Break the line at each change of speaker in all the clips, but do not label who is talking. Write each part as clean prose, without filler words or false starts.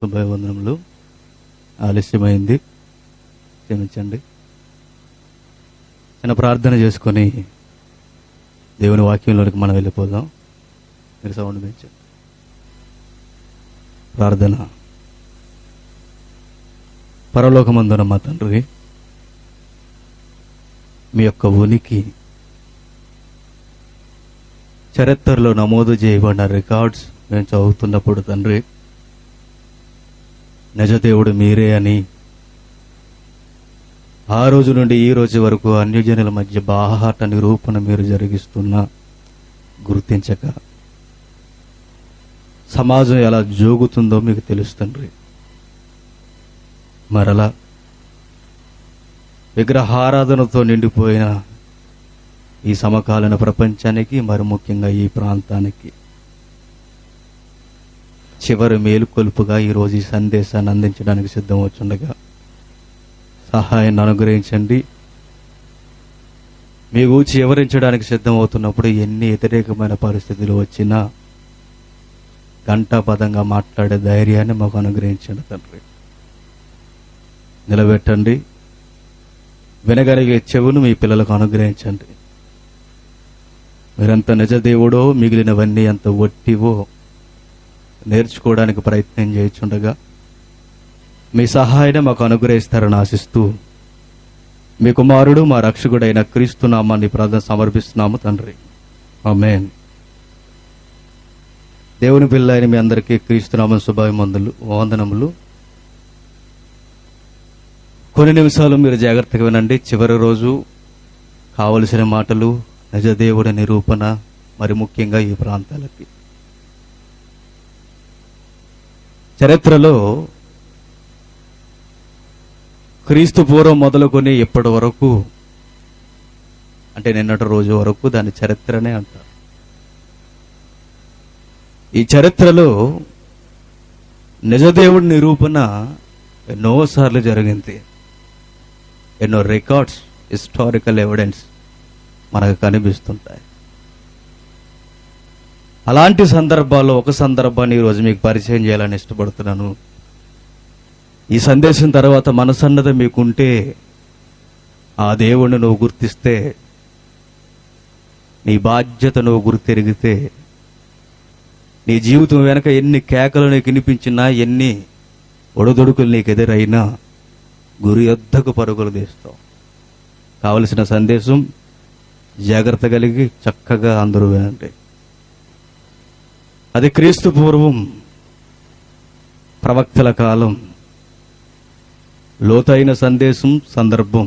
శుభవందనములు. ఆలస్యమైంది, క్షమించండి. చిన్న ప్రార్థన చేసుకొని దేవుని వాక్యంలోనికి మనం వెళ్ళిపోదాం. మీరు సౌండ్ పెంచండి. ప్రార్థన. పరలోకమందున మా తండ్రి, మీ యొక్క ఉనికి చరిత్రలో నమోదు చేయబడిన రికార్డ్స్ మేము చదువుతున్నప్పుడు తండ్రి, నిజదేవుడు మీరే అని ఆ రోజు నుండి ఈ రోజు వరకు అన్యజనుల మధ్య బాహాట నిరూపణ మీరు జరిగిస్తున్నా గుర్తించక సమాజం ఎలా జోగుతుందో మీకు తెలుస్తుంది. మరలా విగ్రహారాధనతో నిండిపోయిన ఈ సమకాలీన ప్రపంచానికి, మరి ముఖ్యంగా ఈ ప్రాంతానికి చివరి మేలుకొలుపుగా ఈరోజు ఈ సందేశాన్ని అందించడానికి సిద్ధమవుతుండగా సహాయాన్ని అనుగ్రహించండి. మీ గూర్చి వివరించడానికి సిద్ధమవుతున్నప్పుడు ఎన్ని వ్యతిరేకమైన పరిస్థితులు వచ్చినా గంటాపదంగా మాట్లాడే ధైర్యాన్ని మాకు అనుగ్రహించండి తండ్రి. నిలబెట్టండి. వినగలిగే చెవును మీ పిల్లలకు అనుగ్రహించండి. మీరెంత నిజదేవుడో, మిగిలినవన్నీ ఎంత ఒట్టివో నేర్చుకోవడానికి ప్రయత్నం చేయుచుండగా మీ సహాయాన్ని మాకు అనుగ్రహిస్తారని ఆశిస్తూ మీ కుమారుడు మా రక్షకుడైన క్రీస్తు నామాన్ని ప్రార్థన సమర్పిస్తున్నాము తండ్రి. ఆమేన్. దేవుని పిల్లైన మీ అందరికీ క్రీస్తు నామం వందనములు. కొన్ని నిమిషాలు మీరు జాగ్రత్తగా వినండి. చివరి రోజు కావలసిన మాటలు, నిజదేవుడి నిరూపణ, మరి ముఖ్యంగా ఈ ప్రాంతాలకి. చరిత్రలో క్రీస్తు పూర్వం మొదలుకొని ఇప్పటి వరకు, అంటే నిన్నటి రోజు వరకు దాని చరిత్రనే అంటారు. ఈ చరిత్రలో నిజదేవుడి నిరూపణ ఎన్నోసార్లు జరిగింది. ఎన్నో రికార్డ్స్, హిస్టారికల్ ఎవిడెన్స్ మనకు కనిపిస్తుంటాయి. అలాంటి సందర్భాల్లో ఒక సందర్భాన్ని ఈరోజు మీకు పరిచయం చేయాలని ఇష్టపడుతున్నాను. ఈ సందేశం తర్వాత మనసన్నది మీకుంటే, ఆ దేవుణ్ణి నువ్వు గుర్తిస్తే, నీ బాధ్యత నువ్వు గుర్తెరిగితే, నీ జీవితం వెనక ఎన్ని కేకలు నీకు వినిపించినా, ఎన్ని ఒడదొడుకులు నీకు ఎదురైనా గురి యొద్దకు పరుగులు తీస్తావు. కావలసిన సందేశం జాగ్రత్త కలిగి చక్కగా అందరూ వినండి. అది క్రీస్తు పూర్వం, ప్రవక్తల కాలం, లోతైన సందేశం, సందర్భం.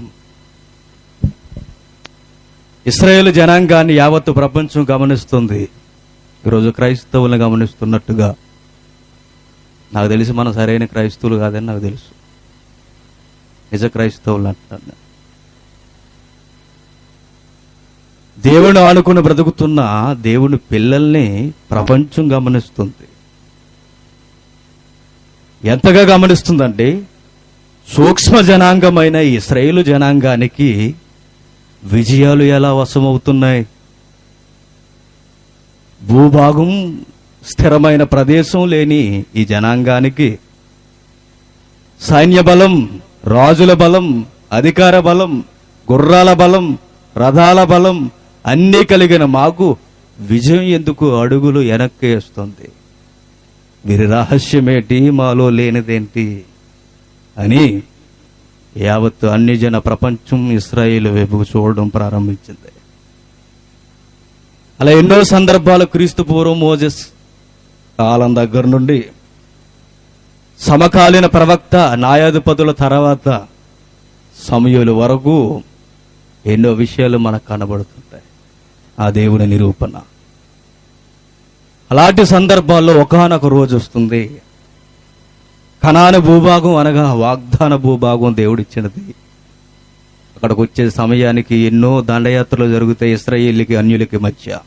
ఇశ్రాయేలు జనాంగాన్ని యావత్తు ప్రపంచం గమనిస్తుంది. ఈరోజు క్రైస్తవులను గమనిస్తున్నట్టుగా. నాకు తెలిసి మనం సరైన క్రైస్తవులు కాదని నాకు తెలుసు. నిజ క్రైస్తవులు అంటున్నాను. దేవుని ఆనుకుని బ్రతుకుతున్న దేవుని పిల్లల్ని ప్రపంచం గమనిస్తుంది. ఎంతగా గమనిస్తుందంటే, సూక్ష్మ జనాంగమైన ఇశ్రాయేలు జనాంగానికి విజయాలు ఎలా వశమవుతున్నాయి. భూభాగం, స్థిరమైన ప్రదేశం లేని ఈ జనాంగానికి సైన్య బలం, రాజుల బలం, అధికార బలం, గుర్రాల బలం, రథాల బలం అన్నీ కలిగిన మాకు విజయం ఎందుకు అడుగులు వెనక్కేస్తుంది? వీరి రహస్యమేంటి, మాలో లేనిదేంటి అని యావత్తు అన్యజన ప్రపంచం ఇశ్రాయేలు వైపుకు చూడడం ప్రారంభించింది. అలా ఎన్నో సందర్భాలు క్రీస్తు పూర్వం మోజెస్ కాలం దగ్గర నుండి సమకాలీన ప్రవక్త, న్యాయాధిపతుల తర్వాత సమూయేలు వరకు ఎన్నో విషయాలు మనకు కనబడుతుంటాయి. ఆ దేవుని నిరూపణ. అలాంటి సందర్భాల్లో ఒకానొక రోజు వస్తుంది. కనాను భూభాగం అనగా వాగ్దాన భూభాగం దేవుడిచ్చినది. అక్కడికి వచ్చే సమయానికి ఎన్నో దండయాత్రలు జరుగుతాయి ఇశ్రాయేలుకి, అన్యులకి మధ్య.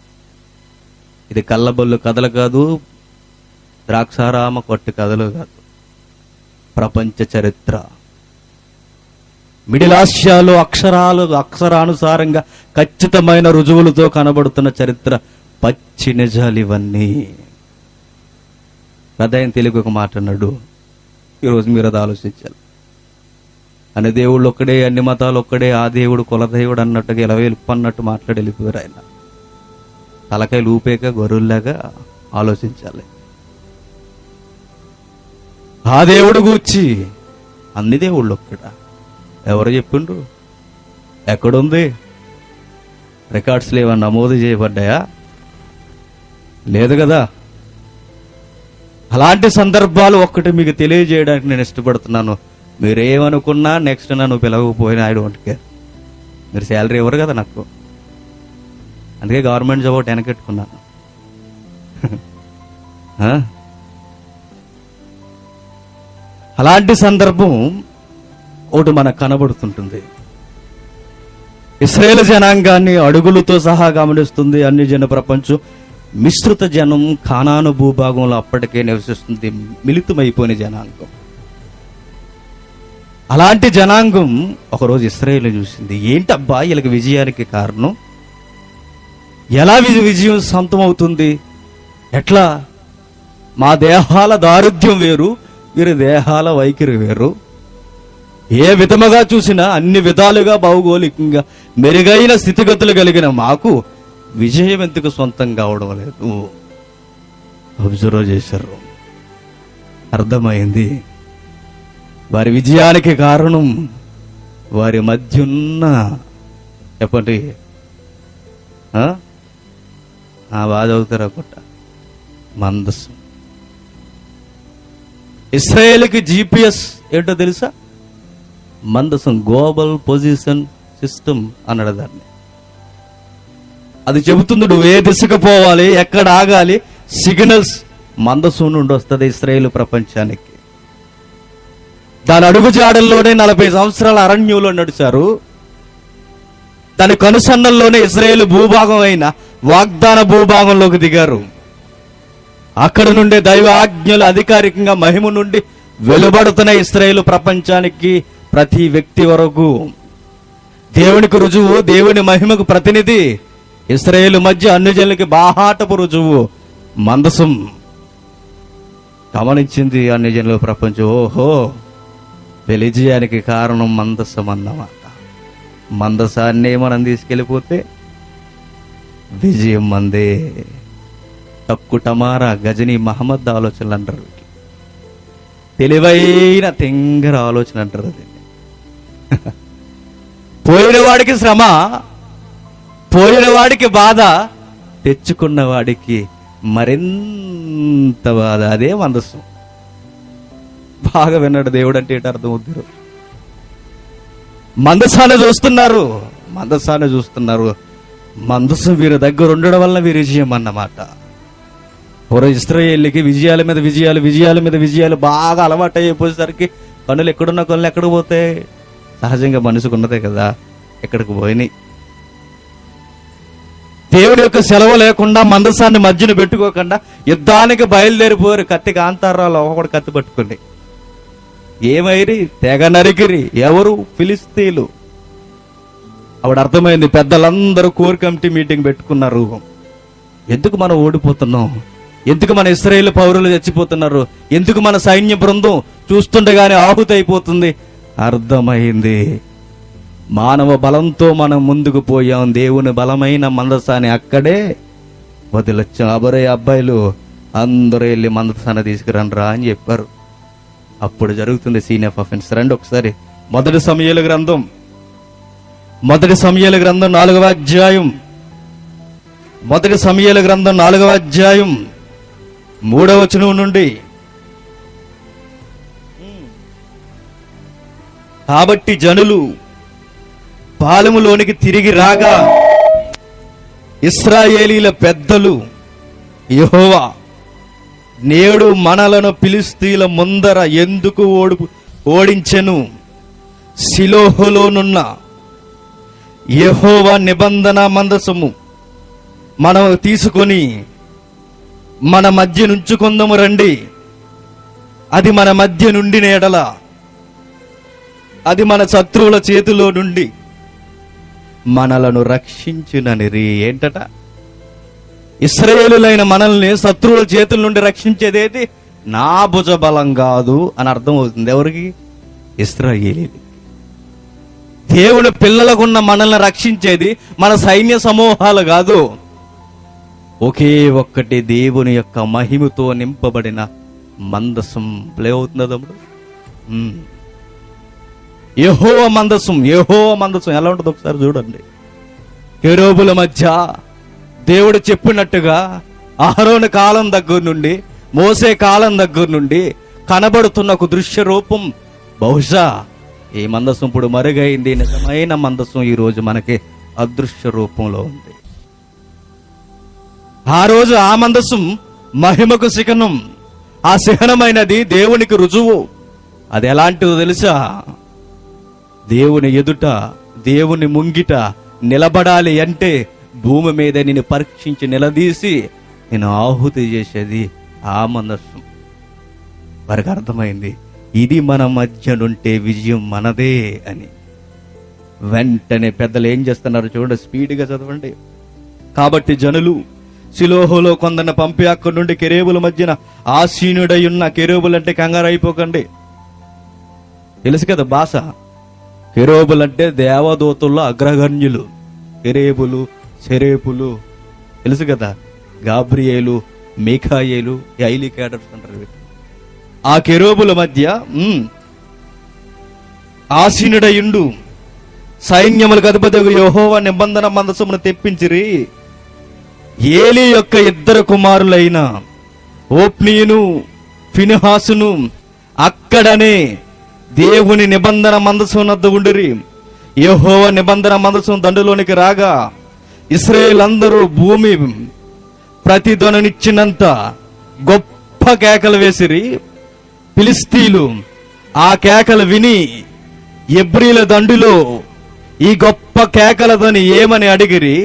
ఇది కళ్ళబొల్లు కథలు కాదు, ద్రాక్షారామ కొట్టు కథలు కాదు. ప్రపంచ చరిత్ర. మిడిల్ ఆసియాలో అక్షరానుసారంగా ఖచ్చితమైన రుజువులతో కనబడుతున్న చరిత్ర, పచ్చి నిజాలు ఇవన్నీ. పెద్దాయన తెలుగు ఒక మాట అన్నాడు, ఈరోజు మీరు అది ఆలోచించాలి. అన్ని దేవుళ్ళు ఒక్కడే, అన్ని మతాలు ఒక్కడే, ఆ దేవుడు కులదేవుడు అన్నట్టుగా ఇలా అన్నట్టు మాట్లాడి వెళ్ళిపోయారు. ఆయన తలకాయలు ఊపేక గొర్రెల్లాగా ఆలోచించాలి. ఆ దేవుడు గూర్చి అన్ని దేవుళ్ళు ఒక్కడా? ఎవరు చెప్పిండ్రు? ఎక్కడుంది? రికార్డ్స్లో ఏమన్నా నమోదు చేయబడ్డాయా? లేదు కదా. అలాంటి సందర్భాలు ఒక్కటి మీకు తెలియజేయడానికి నేను ఇష్టపడుతున్నాను. మీరేమనుకున్నా నెక్స్ట్ నన్ను పిలవకపోయినా ఐ డోంట్ కేర్. మీరు శాలరీ ఇవ్వరు కదా నాకు, అందుకే గవర్నమెంట్ జాబ్ ఒకటి వెనకెట్టుకున్నాను. అలాంటి సందర్భం ఒకటి మనకు కనబడుతుంటుంది. ఇశ్రాయేలు జనాంగాన్ని అడుగులతో సహా గమనిస్తుంది అన్ని జన ప్రపంచం. మిశ్రిత జనం కానాను భూభాగంలో అప్పటికే నివసిస్తుంది, మిళితమైపోయిన జనాంగం. అలాంటి జనాంగం ఒకరోజు ఇశ్రాయేలు చూసింది. ఏంటబ్బా వీళ్ళకి విజయానికి కారణం? ఎలా విజయం సొంతమవుతుంది? ఎట్లా? మా దేహాల దారిద్ర్యం వేరు, వీరి దేహాల వైఖరి వేరు. ఏ విధముగా చూసినా అన్ని విధాలుగా భౌగోళికంగా మెరుగైన స్థితిగతులు కలిగిన మాకు విజయం ఎందుకు సొంతం కావడం లేదు? అబ్జర్వ్ చేశారు. అర్థమైంది వారి విజయానికి కారణం వారి మధ్య ఉన్న, చెప్పండి, బాగా చదువుతారా కొట్ట, మందస్సు. ఇశ్రాయేలుకి జిపిఎస్ ఏంటో తెలుసా? మందసం, గ్లోబల్ పొజిషన్ సిస్టమ్ అన్నాడు దాన్ని. అది చెబుతుంది నువ్వు ఏ దిశకు పోవాలి, ఎక్కడ ఆగాలి. సిగ్నల్స్ మందసం నుండి వస్తుంది ఇశ్రాయేలు ప్రపంచానికి. దాని అడుగు జాడల్లోనే 40 సంవత్సరాల అరణ్యంలో నడిచారు. దాని కనుసన్నల్లోనే ఇశ్రాయేలు భూభాగం అయిన వాగ్దాన భూభాగంలోకి దిగారు. అక్కడ నుండే దైవ ఆజ్ఞలు అధికారికంగా మహిమ నుండి వెలువడుతున్న ఇశ్రాయేలు ప్రపంచానికి ప్రతి వ్యక్తి వరకు దేవునికి రుజువు, దేవుని మహిమకు ప్రతినిధి. ఇశ్రాయేలు మధ్య అన్ని జనులకి బాహాటపు రుజువు మందసం. గమనించింది అన్ని జనుల ప్రపంచం. ఓహో, విజయానికి కారణం మందసం అన్నమాట. మందసాన్ని మనం తీసుకెళ్ళిపోతే విజయం మందే. తక్కు టమారా గజనీ మహమ్మద్ ఆలోచనలు అంటారు. తెలివైన తెంగర ఆలోచన అంటారు. అది పోయిన వాడికి శ్రమ, పోయిన వాడికి బాధ, తెచ్చుకున్న వాడికి మరింత బాధ. అదే మందస్సు. బాగా విన్నాడు. దేవుడు అంటే ఏంటి అర్థం అవుతారు. మందసాన్ని చూస్తున్నారు, మందసాన్ని చూస్తున్నారు. మందసం వీరి దగ్గర ఉండడం వల్ల వీరి విజయం అన్నమాట. ఇశ్రాయేలుకి విజయాల మీద విజయాలు, విజయాల మీద విజయాలు బాగా అలవాటు అయిపోయేసరికి కన్నులు ఎక్కడున్న కన్నులు ఎక్కడికి పోతాయి? సహజంగా మనసుకు ఉన్నదే కదా, ఎక్కడికి పోయినాయి. దేవుడి యొక్క సెలవు లేకుండా మందసాన్ని మధ్యన పెట్టుకోకుండా యుద్ధానికి బయలుదేరిపోయారు. కత్తి కాంతారాలు ఒకటి కత్తి పట్టుకుని ఏమైరి తెగ నరికిరి. ఎవరు? ఫిలిస్తీన్లు. అప్పుడు అర్థమైంది. పెద్దలందరూ కోర్ కమిటీ మీటింగ్ పెట్టుకున్నారు. ఎందుకు మనం ఓడిపోతున్నాం? ఎందుకు మన ఇశ్రాయేలు పౌరులు చచ్చిపోతున్నారు? ఎందుకు మన సైన్య బృందం చూస్తుండగానే ఆహుతి అయిపోతుంది? అర్థమైంది. మానవ బలంతో మనం ముందుకు పోయాం. దేవుని బలమైన మందసాన్ని అక్కడే వదిలొచ్చాం. అబ్బాయిలు అందరూ వెళ్ళి మందసాన్ని తీసుకురండ్రా అని చెప్పారు. అప్పుడు జరుగుతుంది సీన్ ఆఫ్ అఫెన్స్. రండి ఒకసారి మొదటి సమూయేలు గ్రంథం 4వ అధ్యాయం. మొదటి సమూయేలు గ్రంథం 4వ అధ్యాయం 3వ వచనం నుండి. కాబట్టి జనులు పాలెములోనికి తిరిగి రాగా ఇశ్రాయేలీల పెద్దలు, యెహోవా నేడు మనలను ఫిలిష్తీయుల ముందర ఎందుకు ఓడించెను? షిలోహులోనున్న యెహోవా నిబంధన మందసము మనం తీసుకొని మన మధ్య నుంచుకుందాము రండి. అది మన మధ్య నుండి నేడల అది మన శత్రువుల చేతిలో నుండి మనలను రక్షించుననిరి. ఏంటట? ఇశ్రాయేలులైన మనల్ని శత్రువుల చేతుల నుండి రక్షించేదేది? నా భుజబలం కాదు అని అర్థం అవుతుంది. ఎవరికి? ఇశ్రాయేలీయులు. దేవుని పిల్లలకున్న మనల్ని రక్షించేది మన సైన్య సమూహాలు కాదు, ఒకే ఒక్కటి దేవుని యొక్క మహిమతో నింపబడిన మందసం. ప్లే అవుతుందా తమ్ముడు? యెహోవా మందసం. యెహోవా మందసం ఎలా ఉంటుంది ఒకసారి చూడండి. కెరూబుల మధ్య దేవుడు చెప్పినట్టుగా అహరోను కాలం దగ్గర నుండి, మోసే కాలం దగ్గర నుండి కనబడుతున్న ఒక దృశ్య రూపం. బహుశా ఈ మందసం ఇప్పుడు మరుగైంది. నిజమైన మందసం ఈ రోజు మనకి అదృశ్య రూపంలో ఉంది. ఆ రోజు ఆ మందసం మహిమకు శిఖనం. ఆ శిఖనమైనది దేవునికి రుజువు. అది ఎలాంటిదో తెలుసా? దేవుని ఎదుట, దేవుని ముంగిట నిలబడాలి అంటే భూమి మీద నిన్ను పరీక్షించి నిలదీసి నేను ఆహుతి చేసేది ఆ మందసం. వారికి అర్థమైంది, ఇది మన మధ్యనుంటే విజయం మనదే అని. వెంటనే పెద్దలు ఏం చేస్తున్నారు చూడండి, స్పీడ్గా చదవండి. కాబట్టి జనులు షిలోహులో కొందరిని పంపి అక్కడి నుండి కెరూబుల మధ్యన ఆసీనుడై ఉన్న, కెరూబులు అంటే కంగారు అయిపోకండి, తెలుసు కదా భాష. కెరూబులు అంటే దేవదూతల్లో అగ్రగణ్యులు. కెరూబులు, సెరేపులు తెలుసు కదా, గాబ్రియేలు, మీకాయేలు, ఐలీ క్యాడర్స్ అంటారు. ఆ కెరూబుల మధ్య ఆసీనుడయుండు సైన్యములకు అధిపతి యెహోవా నిబంధన మందసమును తెప్పించిరి. ఏలీ యొక్క ఇద్దరు కుమారులైన ఓప్నీయును ఫినెహాసును అక్కడనే దేవుని నిబంధన మందసం వద్ద ఉండిరి. యెహోవా నిబంధన మందసం దండులోనికి రాగా ఇశ్రాయేలు అందరూ భూమి ప్రతిధ్వనిచ్చినంత గొప్ప కేకలు వేసిరి. ఫిలిష్తీయులు ఆ కేకలు విని ఎబ్రీల దండులో ఈ గొప్ప కేకల ధ్వని ఏమని అడిగిరి.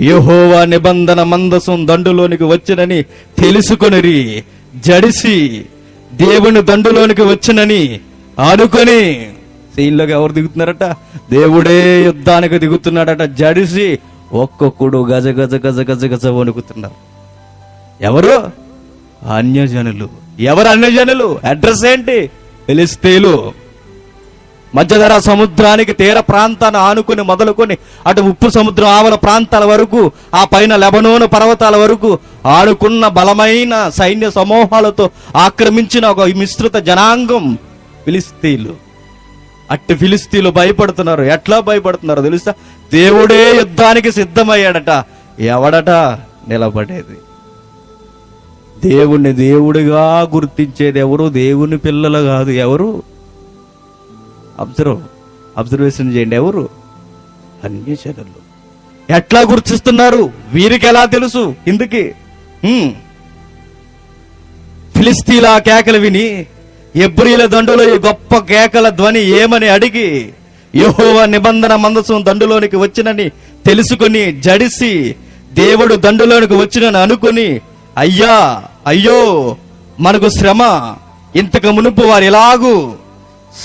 యెహోవా నిబంధన మందసం దండులోనికి వచ్చినని తెలుసుకొనిరి. జడిసి దేవుని దండులోనికి వచ్చినని అనుకొని, సీన్లోకి ఎవరు దిగుతున్నారట? దేవుడే యుద్ధానికి దిగుతున్నాడట. జడిసి ఒక్కొక్కడు గజ గజ గజ గజ గజ వణుకుతున్నారు. ఎవరు? అన్యజనులు. ఎవరు అన్యజనులు? అడ్రస్ ఏంటి? ఫిలిష్తీయులు. మధ్యధరా సముద్రానికి తీర ప్రాంతాన్ని ఆనుకుని మొదలుకొని అటు ఉప్పు సముద్రం ఆవల ప్రాంతాల వరకు, ఆ పైన లెబనోను పర్వతాల వరకు ఆనుకున్న బలమైన సైన్య సమూహాలతో ఆక్రమించిన ఒక విస్తృత జనాంగం ఫిలిష్తీయులు. అట్టి ఫిలిష్తీయులు భయపడుతున్నారు. ఎట్లా భయపడుతున్నారో తెలుసా? దేవుడే యుద్ధానికి సిద్ధమయ్యాడట. ఎవడట నిలబడేది? దేవుణ్ణి దేవుడిగా గుర్తించేది ఎవరు? దేవుని పిల్లలు కాదు. ఎవరు? అబ్జర్వేషన్ చేయండి. ఎవరు? అన్యజనులు. ఎట్లా గుర్తిస్తున్నారు? వీరికి ఎలా తెలుసు? ఇందుకి ఫిలిష్తీయుల కేకలు విని ఎబ్రీల దండులో ఈ గొప్ప కేకల ధ్వని ఏమని అడిగి యెహోవా నిబంధన మందసం దండులోనికి వచ్చినని తెలుసుకుని జడిసి దేవుడు దండులోనికి వచ్చినని అనుకుని, అయ్యా అయ్యో మనకు శ్రమ, ఇంతకు మునుపు వారు ఎలాగూ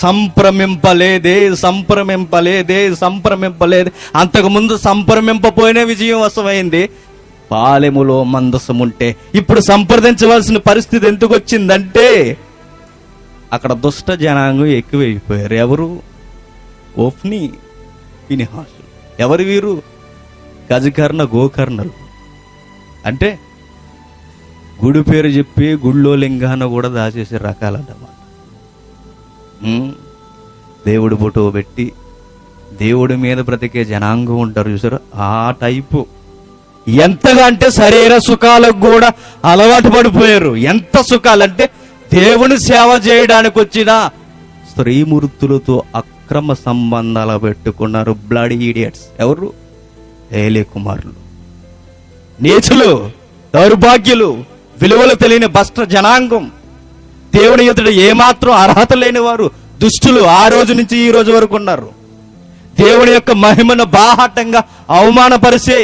సంప్రమింపలేదే, అంతకు ముందు సంప్రమింపపోయిన విజయం వశమైంది. పాలెములో మందసం ఉంటే ఇప్పుడు సంప్రదించవలసిన పరిస్థితి ఎందుకు వచ్చిందంటే అక్కడ దుష్ట జనాంగం ఎక్కువైపోయారు. ఎవరు? ఓఫ్ని, ఫినెహాసు. ఎవరు వీరు? గజకర్ణ గోకర్ణలు. అంటే గుడి పేరు చెప్పి గుళ్ళో లింగాన్ని కూడా దాచేసే రకాలన్నమాట. దేవుడి ఫోటో పెట్టి దేవుడి మీద బ్రతికే జనాంగం ఉంటారు చూసారు, ఆ టైపు. ఎంతగా అంటే శరీర సుఖాలకు కూడా అలవాటు పడిపోయారు. ఎంత సుఖాలంటే దేవుని సేవ చేయడానికి వచ్చిన స్త్రీమూర్తులతో అక్రమ సంబంధాలు పెట్టుకున్నారు. Bloody idiots. ఎవరు? ఏలీ కుమారులు. నీచులు, దౌర్భాగ్యులు, విలువలు తెలియని భ్రష్ట జనాంగం, దేవుని ఎదుట ఏమాత్రం అర్హత లేని వారు, దుష్టులు ఆ రోజు నుంచి ఈ రోజు వరకు ఉన్నారు. దేవుని యొక్క మహిమను బాహాటంగా అవమానపరిచే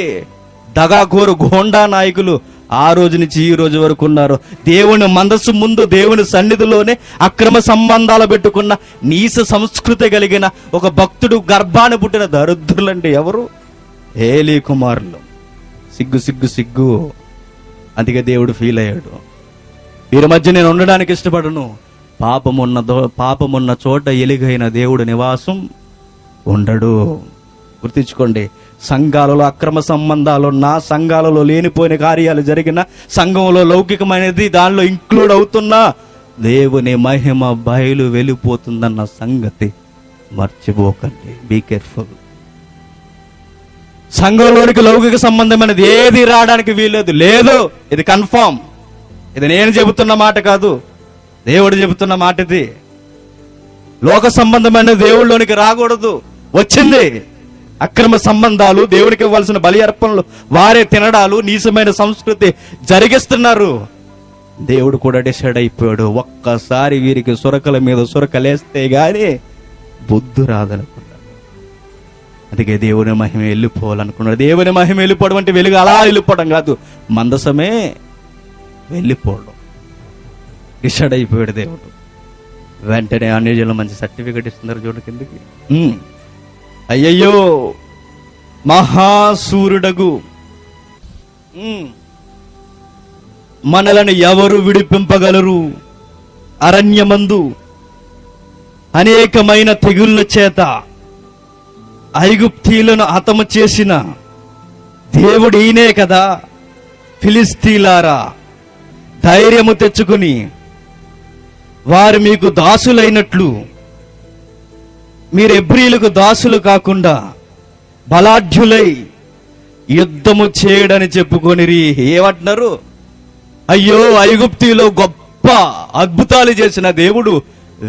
దగాకోరు గోండా నాయకులు ఆ రోజు నుంచి ఈ రోజు వరకు ఉన్నారు. దేవుని మందస్సు ముందు, దేవుని సన్నిధిలోనే అక్రమ సంబంధాలు పెట్టుకున్న నీచ సంస్కృతి కలిగిన ఒక భక్తుడు గర్భాన్ని పుట్టిన దరిద్రులంటే ఎవరు? ఏలీ కుమారులు. సిగ్గు సిగ్గు సిగ్గు. అందుకే దేవుడు ఫీల్ అయ్యాడు. వీరి మధ్య నేను ఉండడానికి ఇష్టపడను. పాపమున్న చోట ఎలుగైన దేవుడు నివాసం ఉండడు. గుర్తించుకోండి, సంఘాలలో అక్రమ సంబంధాలున్నా, సంఘాలలో లేనిపోయిన కార్యాలు జరిగిన, సంఘంలో లౌకికమైనది దానిలో ఇంక్లూడ్ అవుతున్నా దేవుని మహిమ బయలు వెళ్ళిపోతుందన్న సంగతి మర్చిపోకండి. Be careful. సంఘంలోనికి లౌకిక సంబంధమైనది ఏది రావడానికి వీల్లేదు. లేదు, ఇది కన్ఫర్మ్. ఇది నేను చెబుతున్న మాట కాదు, దేవుడు చెబుతున్న మాట ఇది. లోక సంబంధమైన దేవుళ్ళలోనికి రాకూడదు. వచ్చింది అక్రమ సంబంధాలు, దేవుడికి ఇవ్వాల్సిన బలి అర్పణలు వారే తినడాలు, నీచమైన సంస్కృతి జరిగిస్తున్నారు. దేవుడు కూడా డిసైడ్ అయిపోయాడు, ఒక్కసారి వీరికి సురకల మీద సురకలేస్తే గాని బుద్ధి రాదనుకున్నాడు. అందుకే దేవుని మహిమ వెళ్ళిపోవాలనుకున్నాడు. దేవుని మహిమ వెళ్ళిపోవడం అంటే వెలుగు అలా వెళ్ళిపోవడం కాదు, మందసమే వెళ్ళిపోవడం. డిసైడ్ అయిపోయాడు దేవుడు. వెంటనే అన్యజనులు మంచి సర్టిఫికెట్ ఇస్తున్నారు చూడ కిందకి. అయ్యయ్యో మహాసూరుడగు మనలను ఎవరు విడిపింపగలరు? అరణ్యమందు అనేకమైన తెగుళ్ళ చేత ఐగుప్తీయులను హతము చేసిన దేవుడు ఈయనే కదా. ఫిలిస్తీలారా, ధైర్యము తెచ్చుకుని వారు మీకు దాసులైనట్లు మీరు ఎబ్రీలకు దాసులు కాకుండా బలాఢ్యులై యుద్ధము చేయడని చెప్పుకొనిరి. ఏమంటున్నారు? అయ్యో, ఐగుప్తిలో గొప్ప అద్భుతాలు చేసిన దేవుడు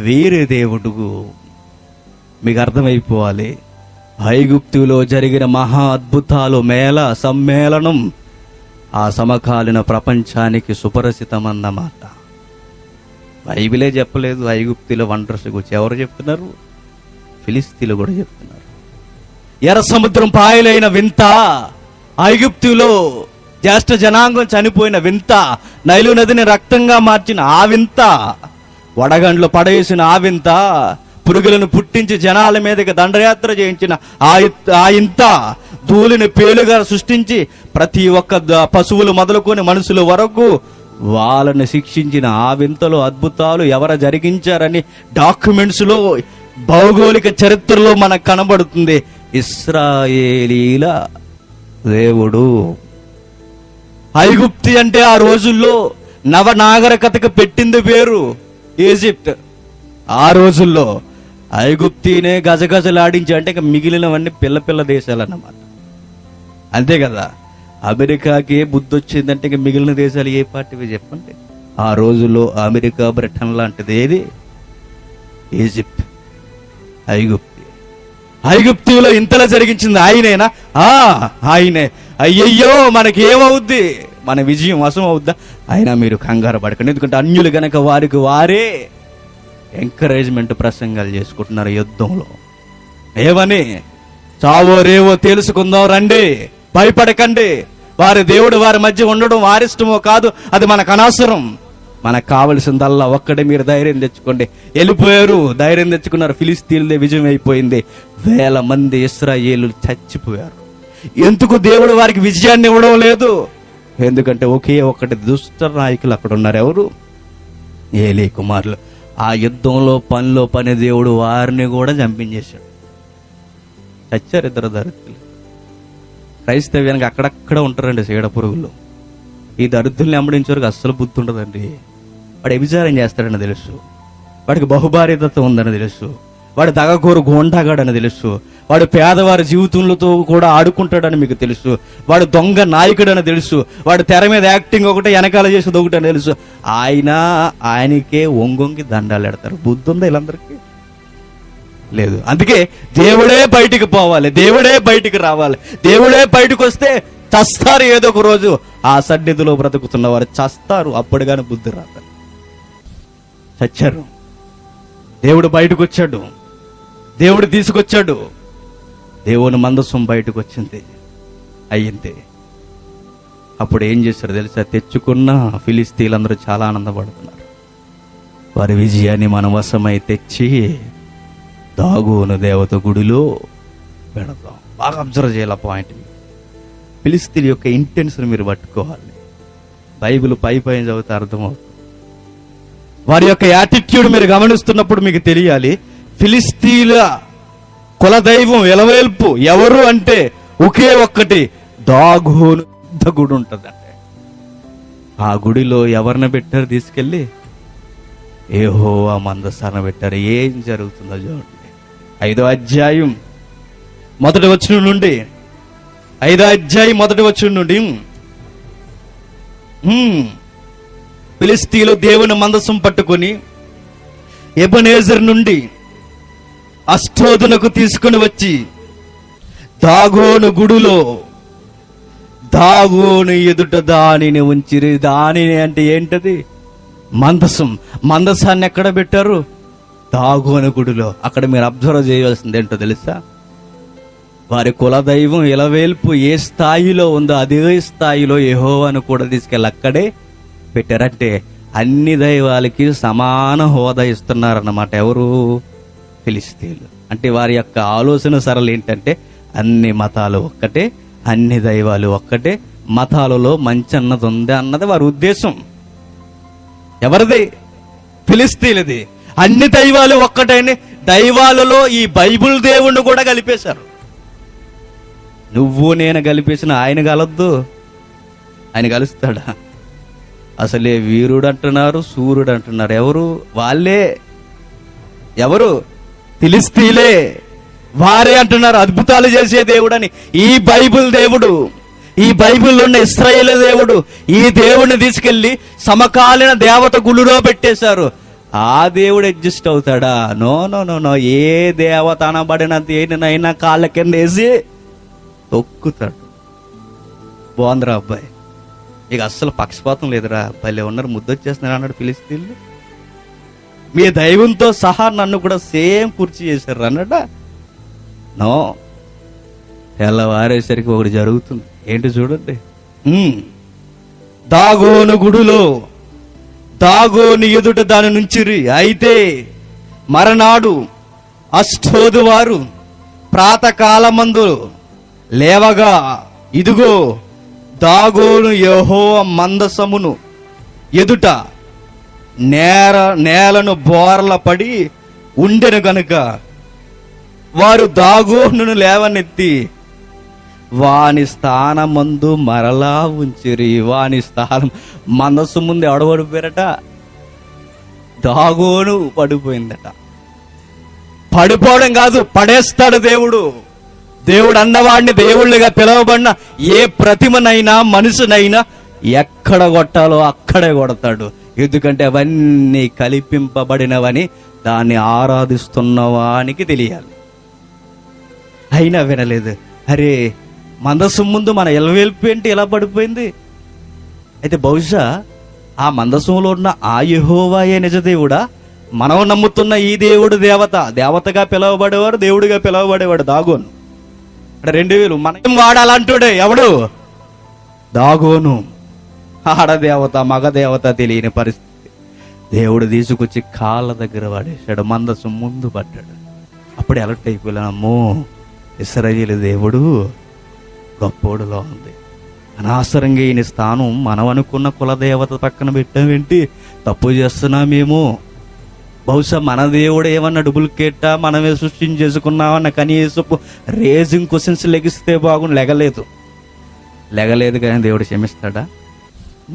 వేరే దేవుడు. మీకు అర్థమైపోవాలి, ఐగుప్తులో జరిగిన మహా అద్భుతాలు, మేళ సమ్మేళనం ఆ సమకాలీన ప్రపంచానికి సుపరిచితమన్నమాట. బైబిలే చెప్పలేదు ఐగుప్తులో వండర్స్ గురించి. ఎవరు చెప్తున్నారు? ఫిలిస్తీన్లు కూడా చెప్తున్నారు. ఎర్ర సముద్రం పాయలైన వింత, ఐగుప్తులో జ్యేష్ఠ జనాంగం చనిపోయిన వింత, నైలు నదిని రక్తంగా మార్చిన ఆ వింత, వడగండ్లు పడేసిన ఆ వింత, పురుగులను పుట్టించి జనాల మీదకి దండయాత్ర చేయించిన ఆ ఇంత, ధూళిని పేలుగా సృష్టించి ప్రతి ఒక్క పశువులు మొదలుకొని మనుషుల వరకు వాళ్ళని శిక్షించిన ఆ వింతలో అద్భుతాలు ఎవరు జరిగించారని డాక్యుమెంట్స్ లో, భౌగోళిక చరిత్రలో మనకు కనబడుతుంది. ఇశ్రాయేలీల దేవుడు. ఐగుప్తి అంటే ఆ రోజుల్లో నవనాగరికతకు పెట్టింది పేరు ఈజిప్ట్. ఆ రోజుల్లో ఐగుప్తినే గజగజలాడించి, అంటే ఇక మిగిలినవన్నీ పిల్ల దేశాలు అన్నమాట. అంతే కదా. అమెరికాకి బుద్ధి వచ్చిందంటే ఇక మిగిలిన దేశాలు ఏ పార్టీవి చెప్పండి. ఆ రోజుల్లో అమెరికా, బ్రిటన్ లాంటిది ఏది? ఈజిప్ట్, ఐగుప్తి. ఐగుప్తిలో ఇంతలా జరిగించింది ఆయనేనా? ఆయనే. అయ్యయ్యో, మనకి ఏమవుద్ది? మన విజయం వశం అవుద్దా? అయినా మీరు కంగారు పడకండి, ఎందుకంటే అన్యులు గనక వారికి వారే ఎంకరేజ్మెంట్ ప్రసంగాలు చేసుకుంటున్నారు యుద్ధంలో. ఏమని? చావో రేవో తెలుసుకుందాం రండి, భయపడకండి, వారి దేవుడు వారి మధ్య ఉండడం వారిష్టమో కాదు, అది మనకు అనవసరం, మనకు కావలసిందల్లా ఒక్కడే, మీరు ధైర్యం తెచ్చుకోండి. వెళ్ళిపోయారు, ధైర్యం తెచ్చుకున్నారు. ఫిలిస్తీన్లే విజయం అయిపోయింది. 1000 మంది ఇశ్రాయేలు చచ్చిపోయారు. ఎందుకు దేవుడు వారికి విజయాన్ని ఇవ్వడం లేదు? ఎందుకంటే ఒకే ఒకటి దుష్ట నాయకులు అక్కడ ఉన్నారు. ఎవరు? ఏలీ కుమారులు. ఆ యుద్ధంలో పని దేవుడు వారిని కూడా చంపించేశాడు. చచ్చారు 2 దరిద్రులు. క్రైస్తవ్యానికి అక్కడక్కడ ఉంటారండి చీడ పురుగులు. ఈ దరిద్రుల్ని వెంబడించేవారికి అస్సలు బుద్ధి ఉండదండి. వాడు వ్యభిచారం చేస్తాడని తెలుసు, వాడికి బహుభార్యతత్వం ఉందని తెలుసు, వాడు దగకోరు గోండాగాడని తెలుసు, వాడు పేదవారి జీవితంలో కూడా ఆడుకుంటాడని మీకు తెలుసు, వాడు దొంగ నాయకుడని తెలుసు, వాడు తెర మీద యాక్టింగ్ ఒకటే, వెనకాల చేసేది ఒకటి అని తెలుసు. ఆయనకే ఒంగొంగి దండాలు ఎడతారు. బుద్ధి ఉందా వీళ్ళందరికీ? లేదు. అందుకే దేవుడే బయటికి పోవాలి, దేవుడే బయటికి రావాలి. దేవుడే బయటకు వస్తే చస్తారు ఏదో ఒక రోజు. ఆ సన్నిధిలో బ్రతుకుతున్న వారు చస్తారు, అప్పుడు కానీ బుద్ధి రాదు. చచ్చారు. దేవుడు బయటకు వచ్చాడు, దేవుడు తీసుకొచ్చాడు, దేవుని మందసం బయటకు వచ్చింది, అయ్యింది. అప్పుడు ఏం చేశారు తెలుసా? తెచ్చుకున్న ఫిలిస్తీన్లందరూ చాలా ఆనందపడుతున్నారు. వారి విజయాన్ని మన వశమై తెచ్చి దాగోను దేవత గుడిలో పెడతాం. బాగా అబ్జర్వ్ చేయాలి ఆ పాయింట్. ఫిలిస్తీన్ యొక్క ఇంటెన్షన్ మీరు పట్టుకోవాలి. బైబిల్ పై చదివితే అర్థమవుతుంది. వారి యొక్క యాటిట్యూడ్ మీరు గమనిస్తున్నప్పుడు మీకు తెలియాలి. ఫిలిస్తీన్ల కులదైవం ఎలవేల్పు ఎవరు అంటే ఒకే ఒక్కటి, దాగోను గుడి ఉంటుందంటే ఆ గుడిలో ఎవరిని పెట్టారు? తీసుకెళ్ళి యెహోవా మందసాన్ని పెట్టారు. ఏం జరుగుతుందో చూడండి. 5వ అధ్యాయం 1వ వచనం నుండి, 5వ అధ్యాయం 1వ వచనం నుండి, ఫిలిస్తీయులు దేవుని మందసం పట్టుకొని ఎబెనేజర్ నుండి అష్డోదునకు తీసుకుని వచ్చి దాగోను గుడిలో దాగోను ఎదుట దానిని ఉంచిరి. దానిని అంటే ఏంటది? మందసం. మందసాన్ని ఎక్కడ పెట్టారు? దాగోను గుడిలో. అక్కడ మీరు అబ్జర్వ్ చేయవలసింది ఏంటో తెలుసా? వారి కులదైవం ఇలవేల్పు ఏ స్థాయిలో ఉందో అదే స్థాయిలో యెహోవాను కూడా తీసుకెళ్ళి అక్కడే పెట్టారంటే అన్ని దైవాలకి సమాన హోదా ఇస్తున్నారన్నమాట. ఎవరు? ఫిలిస్తీన్లు. అంటే వారి యొక్క ఆలోచన సరళి ఏంటంటే అన్ని మతాలు ఒక్కటే, అన్ని దైవాలు ఒక్కటే, మతాలలో మంచి అన్నది ఉంది అన్నది వారి ఉద్దేశం. ఎవరిది? ఫిలిస్తీన్లది. అన్ని దైవాలు ఒక్కటైన దైవాలలో ఈ బైబిల్ దేవుణ్ణి కూడా కలిపేశారు. నువ్వు నేను కలిపేసిన ఆయన కలద్దు. ఆయన కలుస్తాడా? అసలే వీరుడు అంటున్నారు, సూర్యుడు అంటున్నారు. ఎవరు? వాళ్ళే. ఎవరు? ఫిలిస్తీన్లే. వారే అంటున్నారు అద్భుతాలు చేసే దేవుడని. ఈ బైబిల్ దేవుడు, ఈ బైబిల్లో ఉన్న ఇశ్రాయేలు దేవుడు, ఈ దేవుడిని తీసుకెళ్లి సమకాలీన దేవత గుడిలో పెట్టేశారు. ఆ దేవుడు అడ్జస్ట్ అవుతాడా? No no no no. ఏ దేవత అనబడిన దేనినైనా కాళ్ళ కింద వేసి తొక్కుతాడు. బాగుందిరా అబ్బాయి, ఇక అస్సలు పక్షపాతం లేదురా, భలే ఉన్నారు, ముద్దొచ్చేస్తున్నారు అన్నాడు ఫిలిస్తీన్లు. మీ దైవంతో సహా నన్ను కూడా సేమ్ కుర్చీ చేశారు అన్నట. నో. తెల్లవారేసరికి ఒకటి జరుగుతుంది. ఏంటి చూడండి. దాగోను గుడిలో దాగోను ఎదుట దాని నుంచిరి. అయితే మరనాడు అష్డోదు వారు ప్రాతకాలమందు లేవగా ఇదిగో దాగోను యెహోవా మందసమును ఎదుట నేలను బోర్ల పడి ఉండెను గనుక వారు దాగోనును లేవనెత్తి వాని స్థానమందు మరలా ఉంచిరి. వాని స్థానం మందస్సు ముందు ఎవడబడిపోయారట? దాగోను పడిపోయిందట. పడిపోవడం కాదు, పడేస్తాడు దేవుడు. దేవుడు అన్నవాడిని దేవుళ్ళుగా పిలవబడిన ఏ ప్రతిమనైనా మనుషునైనా ఎక్కడ కొట్టాలో అక్కడే కొడతాడు. ఎందుకంటే అవన్నీ కల్పింపబడినవని దాన్ని ఆరాధిస్తున్నవానికి తెలియాలి. అయినా వినలేదు. అరే, మందసం ముందు మన ఎలవేల్పు ఏంటి ఎలా పడిపోయింది? అయితే బహుశా ఆ మందసంలో ఉన్న ఆ యెహోవాయే నిజదేవుడా? మనం నమ్ముతున్న ఈ దేవుడు దేవతగా పిలవబడేవాడు, దేవుడిగా పిలవబడేవాడు దాగోను. 2000 మనం వాడాలంటుడే ఎవడు? దాగోను. ఆడదేవత మగదేవత తెలియని పరిస్థితి. దేవుడు తీసుకొచ్చి కాళ్ళ దగ్గర వాడేశాడు, మందసం ముందు పడ్డాడు. అప్పుడు అలర్ట్ అయిపోయామో, ఇశ్రాయేలు దేవుడు గొప్పోడులో ఉంది. అనవసరంగా ఈయన స్థానం మనం అనుకున్న కులదేవత పక్కన పెట్టామేంటి? తప్పు చేస్తున్నామేమో. బహుశా మన దేవుడు ఏమన్నా డూప్లికేటా, మనమే సృష్టించేసుకున్నామన్న కనీసపు రేజింగ్ క్వశ్చన్స్ లెగిస్తే బాగుండు. లెగలేదు కానీ దేవుడు క్షమిస్తాడా?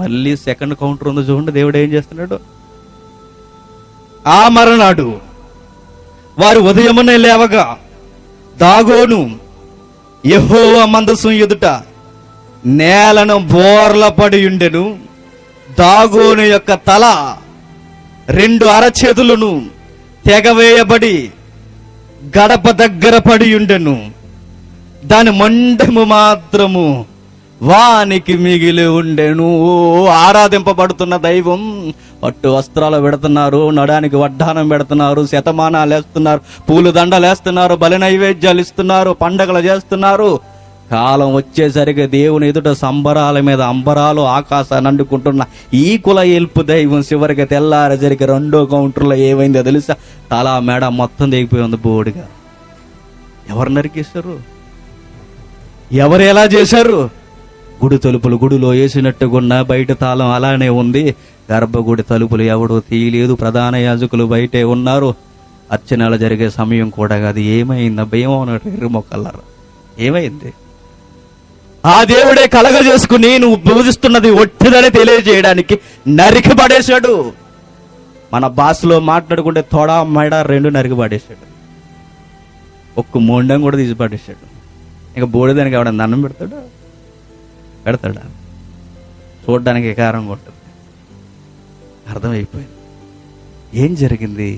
మళ్ళీ సెకండ్ కౌంటర్ ఉందో చూడండి. దేవుడు ఏం చేస్తున్నాడు? ఆ మరనాడు వారు ఉదయమునే లేవగా దాగోను యెహోవా మందసం ఎదుట నేలను బోర్ల పడి ఉండెను. దాగోను యొక్క తల 2 అరచేతులను తెగవేయబడి గడప దగ్గర పడి ఉండెను. దాని మొండెము మాత్రము వానికి మిగిలి ఉండెను. ఆరాధింపబడుతున్న దైవం. పట్టు వస్త్రాలు పెడుతున్నారు, నడానికి వడ్డానం పెడుతున్నారు, శతమానాలు వేస్తున్నారు, పూలు దండలు వేస్తున్నారు, బలి నైవేద్యాలు ఇస్తున్నారు, పండగలు చేస్తున్నారు. కాలం వచ్చేసరికి దేవుని ఎదుట సంబరాల మీద అంబరాలు ఆకాశాన్ని అండుకుంటున్న ఈ కుల ఎల్పు దైవం చివరికి తెల్లారేసరికి 2వ కౌంటర్లో ఏమైందో తెలుసా? తల మెడ మొత్తం దిగిపోయి ఉంది బోడిగా. ఎవరు నరికేశారు? ఎవరు ఎలా చేశారు? గుడి తలుపులు గుడిలో వేసినట్టుగున్న బయట తాళం అలానే ఉంది. గర్భగుడి తలుపులు ఎవడో తీయలేదు. ప్రధాన యాజకులు బయటే ఉన్నారు. అర్చనలు జరిగే సమయం కూడా కాదు. ఏమైందబ్బా? ఏమన్నాడు? ఎర్రమొక్కల్లారా, ఏమైంది? ఆ దేవుడే కలగ చేసుకుని నువ్వు పూజిస్తున్నది ఒట్టిదని తెలియజేయడానికి నరికి పడేశాడు. మన భాషలో మాట్లాడుకుంటే తొడ మెడ రెండు నరికి పడేశాడు. ఒక్క మొండం కూడా తీసి పడేశాడు. ఇంకా బోడిదానికి ఎవడన్నా అన్నం పెడతాడా? చూడడానికి కారంగా ఉంటుంది. అర్థమైపోయింది ఏం జరిగింది.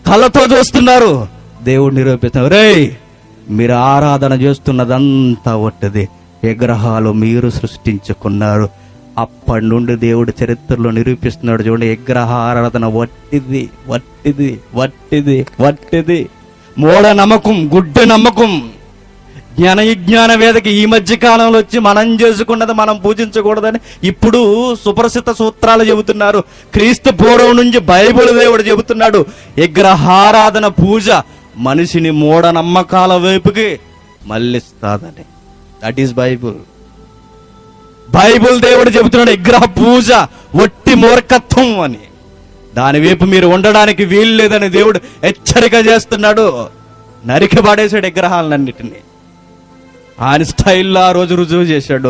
కళ్ళతో చూస్తున్నారు, దేవుడు నిరూపిస్తున్నారు. రేయ్, మీరు ఆరాధన చేస్తున్నదంతా ఒట్టిది, విగ్రహాలు మీరు సృష్టించుకున్నారు. అప్పటి నుండి దేవుడు చరిత్రలో నిరూపిస్తున్నాడు. చూడండి, విగ్రహ ఆరాధన వట్టిది, వట్టిది, వట్టిది, వట్టిది. మూఢ నమ్మకం, గుడ్డ నమ్మకం. జ్ఞాన వేదకి ఈ మధ్య కాలంలో వచ్చి మనం చేసుకున్నది మనం పూజించకూడదని ఇప్పుడు సుప్రసిద్ధ సూత్రాలు చెబుతున్నారు. క్రీస్తు పూర్వం నుంచి బైబిల్ దేవుడు చెబుతున్నాడు, విగ్రహారాధన పూజ మనిషిని మూఢ నమ్మకాల వైపుకి మళ్ళిస్తాదని. That is Bible. దేవుడు చెబుతున్నాడు విగ్రహ పూజ ఒట్టి మూర్ఖత్వం అని. దాని వైపు మీరు ఉండడానికి వీలు లేదని దేవుడు హెచ్చరిక చేస్తున్నాడు. నరికి పడేశాడు విగ్రహాలన్నిటినీ. ఆయన స్టైల్లో ఆ రోజు రుజువు చేశాడు.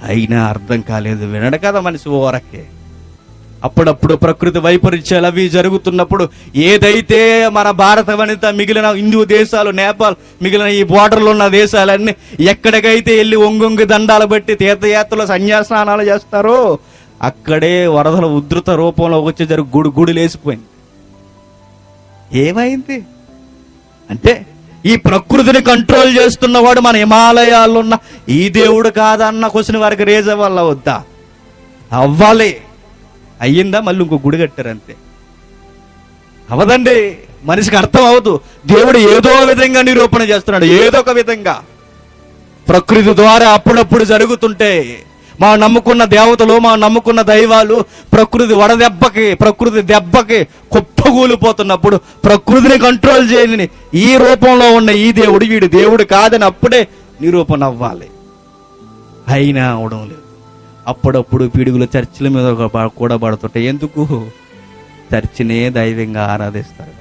అయినా అర్థం కాలేదు, వినడు కదా మనిషి ఓరకే. అప్పుడప్పుడు ప్రకృతి వైపరీత్యాలు అవి జరుగుతున్నప్పుడు ఏదైతే మన భారత వనిత మిగిలిన హిందూ దేశాలు, నేపాల్, మిగిలిన ఈ బోర్డర్లో ఉన్న దేశాలన్నీ ఎక్కడికైతే వెళ్ళి ఒంగొంగి దండాలు బట్టి తీర్థయాత్రలో సన్యాస్నానాలు చేస్తారో అక్కడే వరదల ఉధృత రూపంలో వచ్చే గుడి లేసిపోయింది. ఏమైంది అంటే ఈ ప్రకృతిని కంట్రోల్ చేస్తున్నవాడు మన హిమాలయాల్లో ఉన్న ఈ దేవుడు కాదన్న క్వశ్చన్ వారికి రేజ్ అవ్వాల వద్దా? అవ్వాలి. అయ్యిందా? మళ్ళీ ఇంకో గుడి కట్టారు అంతే. అవదండి, మనిషికి అర్థం అవదు. దేవుడు ఏదో విధంగా నిరూపణ చేస్తున్నాడు, ఏదో ఒక విధంగా. ప్రకృతి ద్వారా అప్పుడప్పుడు జరుగుతుంటే మా నమ్ముకున్న దేవతలు, మా నమ్ముకున్న దైవాలు ప్రకృతి దెబ్బకి కుప్పగూలిపోతున్నప్పుడు ప్రకృతిని కంట్రోల్ చేయని ఈ రూపంలో ఉన్న ఈ దేవుడు వీడు దేవుడు కాదని అప్పుడే నిరూపణ అవ్వాలి. అయినా అవడం లేదు. అప్పుడప్పుడు పిడుగులు చర్చిల మీద కూడా పడుతుంటాయి. ఎందుకు? చర్చినే దైవంగా ఆరాధిస్తారు.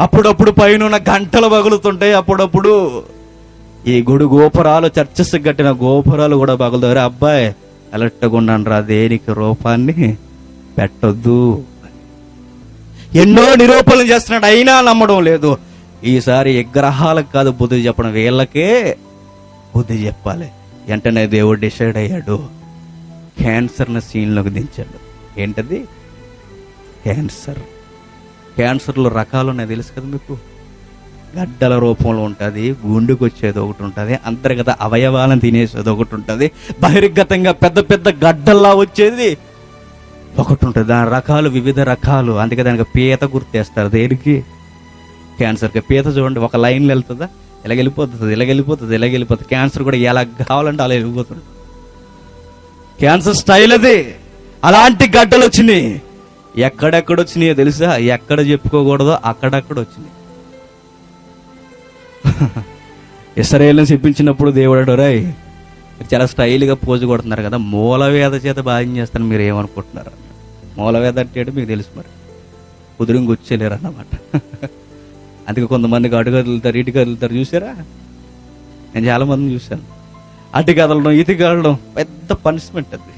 అప్పుడప్పుడు పైన గంటలు పగులుతుంటాయి. అప్పుడప్పుడు ఈ గుడి గోపురాలు, చర్చస్ కట్టిన గోపురాలు కూడా పగులుతారు. అబ్బాయి అలర్ట్గా ఉండండి రా, దేనికి రూపాన్ని పెట్టొద్దు. ఎన్నో నిరూపణలు చేస్తున్నాడు, అయినా నమ్మడం లేదు. ఈసారి విగ్రహాలకు కాదు బుద్ధి చెప్పడం, వీళ్ళకే బుద్ధి చెప్పాలి. వెంటనే దేవుడు డిసైడ్ అయ్యాడు, క్యాన్సర్ని సీన్లోకి దించాడు. ఏంటది? క్యాన్సర్లో రకాలు ఉన్నాయి తెలుసు కదా మీకు. గడ్డల రూపంలో ఉంటుంది, గుండెకు వచ్చేది ఒకటి ఉంటుంది, అంతర్గత అవయవాలను తినేసేది ఒకటి ఉంటుంది, బహిర్గతంగా పెద్ద పెద్ద గడ్డల్లా వచ్చేది ఒకటి ఉంటుంది. దాని రకాలు వివిధ రకాలు. అందుకే దానికి పీత గుర్తేస్తారు. దేనికి? క్యాన్సర్కి పీత చూడండి, ఒక లైన్లో వెళ్తుందా? ఇలాగెళ్ళిపోతుంది. క్యాన్సర్ కూడా ఎలా కావాలంటే అలా వెళ్ళిపోతుంది. క్యాన్సర్ స్టైల్ అది. అలాంటి గడ్డలు వచ్చినాయి. ఎక్కడెక్కడ వచ్చినాయో తెలుసా? ఎక్కడ చెప్పుకోకూడదో అక్కడక్కడ వచ్చినాయి. ఇశ్రాయేలుని చెప్పించినప్పుడు దేవుడు, రాయ్ చాలా స్టైల్గా పోజు కొడుతున్నారు కదా, మూలవేద చేత బాధ్యం చేస్తాను, మీరు ఏమనుకుంటున్నారు? మూలవేద అంటే మీకు తెలుసు, మరి కుదురుని గుచ్చేలేరు అన్నమాట. అందుకే కొంతమందికి అటు కదులుతారు, ఇటు కదులుతారు. చూసారా? నేను చాలా మందిని చూశాను. అటు కదలడం, ఇటు కదలడం పెద్ద పనిష్మెంట్ అది.